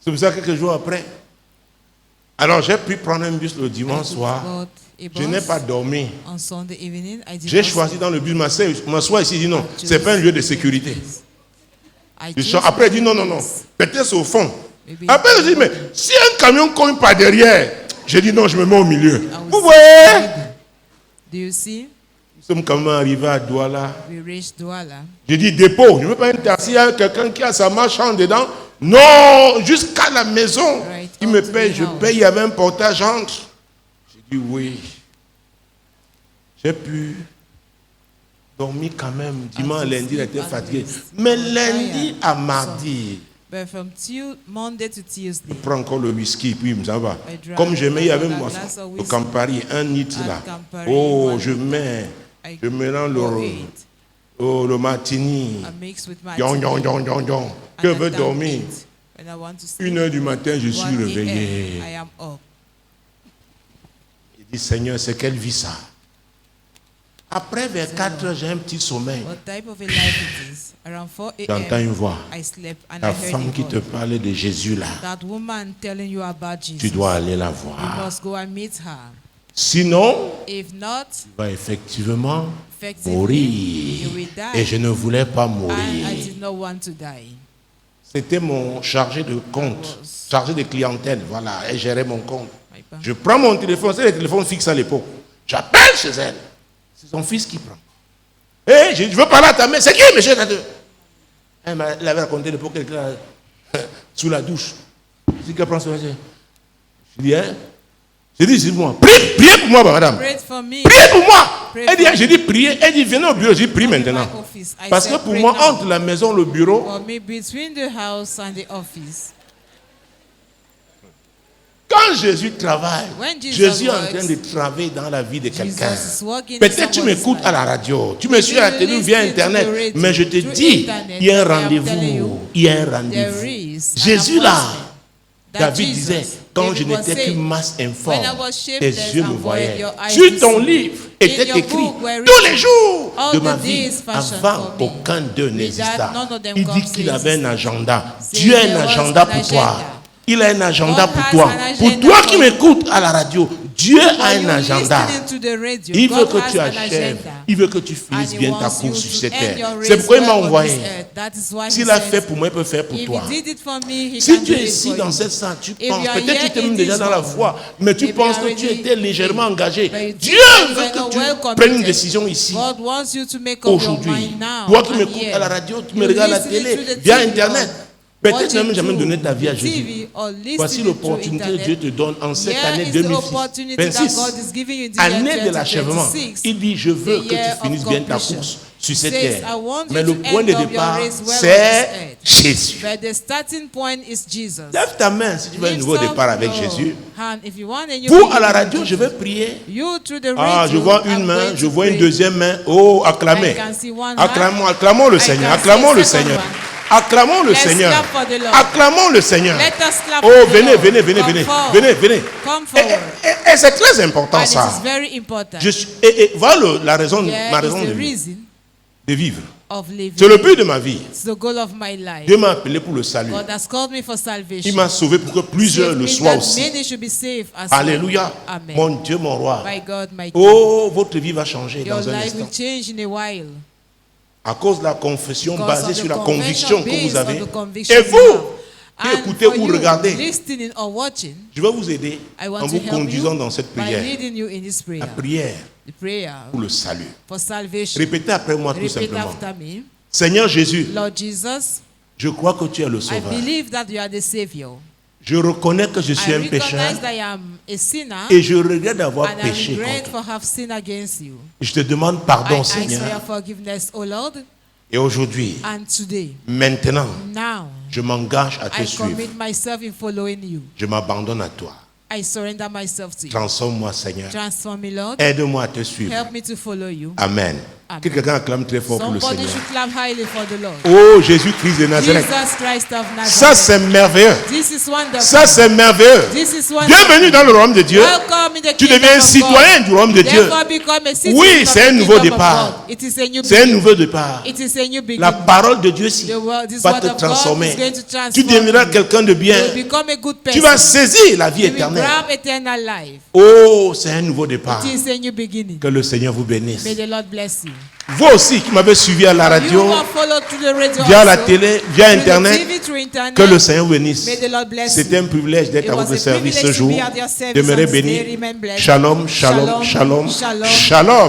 C'est pour ça que quelques jours après, Alors j'ai pu prendre un bus le dimanche soir. Bought a Je n'ai bus pas dormi. on Sunday evening. I did J'ai not choisi sleep. dans le bus m'asseoir ici. Il dit non, I c'est pas un lieu de chose sécurité. I Je chose sors. Après, il dit non, non, non. this. Peut-être c'est au fond. Maybe Après, je dis, mais si un camion cogne par derrière, j'ai dit non, je me mets au milieu. I will Vous sit voyez? in the middle. Do you see? Nous sommes quand même arrivés à Douala. We reached Douala. J'ai dit dépôt. Je ne veux pas un taxi, il y a quelqu'un qui a sa marche en dedans. Non, jusqu'à la maison. Right, Il me up to paye, the je house. paye, il y avait un portage entre. J'ai dit oui. J'ai pu dormir quand même. Dimanche, to lundi, j'étais sleep at fatigué. least. Mais I'm lundi tired. à mardi, But from Monday to Tuesday, je prends encore le whisky, puis ça va. I drank Comme je mets, il y avait another moi, glass of le whiskey. Campari, un litre là. And Campari, Oh, one je mets, I je mélange pour le, it. le martini. I mix with my Yon, tea. yon, yon, yon, yon. And Je I veux dunk dormir. it. When I want to sleep, 1h du matin, je suis 1 réveillé. a.m., I am up. Je dis, Seigneur, c'est quelle vie ça? Après, vers 4 heures, j'ai un petit sommeil. What type of a life it is? Around 4 J'entends une a.m., voix. I slept and I La heard femme a qui te voice. parlait de Jésus là, That woman telling you about Jesus. tu dois aller la You voir. must go and meet her. Sinon, If not, tu vas effectivement effectively, mourir. you will die. Et je ne voulais pas And I mourir. did not want to die. C'était mon chargé de compte, chargé de clientèle. Voilà, elle gérait mon compte. My pa- Je prends mon téléphone, c'est le téléphone fixe à l'époque. J'appelle chez elle. C'est son fils qui prend. Hé, je veux parler à ta mère. C'est qui, monsieur? Elle avait raconté l'époque quelqu'un sous la douche. C'est qu'elle prend son monsieur. Je dis, hein? Je dis, c'est moi. Priez pour moi, madame. Pray for me. Priez pour moi. Pray Elle dit, for j'ai dit prier. Elle dit, venez au bureau. J'ai dit, prie Come to maintenant. my office. I Parce que said, pour pray moi, now. entre la maison et le bureau, For me, between the house and the office. quand Jésus travaille, When Jesus Jésus est en works, train de travailler dans la vie de quelqu'un. Jesus is working in Peut-être tu someone's m'écoutes life. à la radio, tu me suis à la télé You via listen to Internet, the radio, mais je te through dis, internet, il y a un I am telling rendez-vous. you, Il y a un There rendez-vous. is an Jésus là, appointment that David Jesus, disait, quand David je was n'étais saying, qu'une masse informe, when I was tes shapeless yeux me and void, voyaient. your eyes Sur ton see. livre In était your écrit book were tous les written jours all de the ma vie, days fashioned avant for me. qu'aucun d'eux n'existât. none of them Il dit comes qu'il to avait un exist. agenda. Say Dieu a there un was agenda an pour toi. agenda. Il a un agenda God pour has toi. an Pour agenda toi for qui you. m'écoutes à la radio, Dieu a For un you agenda. listening to the radio, Il veut God que has tu an achèves. agenda. Il veut que tu finisses And he bien ta wants you course sur to cette end terre. your C'est race pourquoi il m'a well on envoyé. this earth. That is why he S'il a sent fait pour moi, il peut faire pour If toi. he did it for me, he Si can tu do es it ici for dans you. cette salle, tu If penses, you are peut-être tu here t'es in même déjà this dans la room, foi, mais tu maybe penses you que are tu already étais légèrement engagé. But you Dieu think veut you are que not tu well prennes une committed. décision ici. God wants you to make up your Aujourd'hui, mind now. toi qui and m'écoutes here. à la radio, tu me You regardes à la listen télé, to the via TV Internet. or Peut-être watching même jamais through donné ta vie à the Jésus. TV or listening Voici through l'opportunité que internet. Dieu te donne en cette Here année is the 2026. opportunity that 26, God is giving you in the year année de l'achèvement. 2026. Il dit, je veux The que year tu finisses of bien ta completion. course sur cette Says, terre. I want Mais you le to point de end up your départ, race well on c'est this earth. Jésus. But the starting point is Jesus. Lève ta main si tu veux un Lift nouveau up départ avec your Jésus. hand if you want a new Vous, à la beginning radio, with je Jesus. vais prier. You through the radio, Ah, je vois une I'm main, going je to vois une pray. deuxième main. Oh, acclamez. I can see one Acclamons, hand. acclamons le I Seigneur. can see Acclamons a le second Seigneur. one. Acclamons le Let's Seigneur. clap for the Lord. Acclamons le Seigneur. Let us clap Oh, for the venez, Lord. venez, venez, Come venez. forward. Venez, venez. Come Et, forward. et c'est très important And it ça. is very important. Et voilà la raison, Here ma is raison the de reason vivre. of living. C'est le but de ma vie. It's the goal of my life. Dieu m'a appelé pour le salut. God has called me for salvation. Il m'a sauvé pour que plusieurs Saved le me soient that aussi. many should be saved as Alléluia. well. Amen. Mon Dieu, mon roi. My God, my King. Oh, votre vie va changer Your dans un life will instant. change in a while. À cause de la confession Because basée of sur the la conviction conviction que vous based on avez. the conviction Et you vous, have. qui And écoutez for ou you, regardez, listening or watching, je vais vous aider I want en to vous help conduisant you dans cette by prière. leading you in this prayer. La prière The prayer pour le salut. for salvation. Répétez après moi tout Repeat simplement. after me. Seigneur Jésus, Lord Jesus, je crois que tu es le I sauveur. believe that you are the Savior. Je reconnais que je suis I un pécheur recognize that I am a sinner et je regrette d'avoir and I péché regret contre for toi. have sinned against you. Je te demande I pardon, ask for your Seigneur. forgiveness, O Lord, Et aujourd'hui, and today, maintenant, now, je m'engage à te I suivre. commit myself in following you. Je m'abandonne à toi. I surrender myself to you. Transforme-moi, Seigneur. Transform me, Lord. Aide-moi à te suivre. Help me to follow you. Amen. Amen. Que quelqu'un acclame très fort pour le Somebody Seigneur. should clap highly for the Lord. Oh, Jésus-Christ de Nazareth. Jesus Christ of Nazareth. Ça, c'est merveilleux. This is wonderful. Ça, c'est merveilleux. This is wonderful. Bienvenue dans le royaume de Dieu. Welcome in the Tu kingdom deviens of citoyen God. du royaume de Dieu. Therefore become a citizen Oui, of c'est the un nouveau kingdom of départ. God. It is a new C'est un beginning. nouveau départ. It is a new beginning. La parole de Dieu ici The word, this va word te of God transformer. is going to transform Tu deviendras you. quelqu'un de bien. You will become a good person. Tu vas saisir la vie You will éternelle. grab eternal life. Oh, c'est un nouveau départ. It is a new beginning. Que le Seigneur vous bénisse. May the Lord bless you. Vous aussi qui m'avez suivi à la radio, You are followed through the radio via la also, télé, via through the Internet, TV, through internet. que le Seigneur vous bénisse. May the Lord bless C'était you. un privilège d'être It à was votre a service ce privilege to jour. be at your service Demeurez on this day. bénis. Remain blessed. Shalom, shalom, Shalom, shalom, shalom. shalom.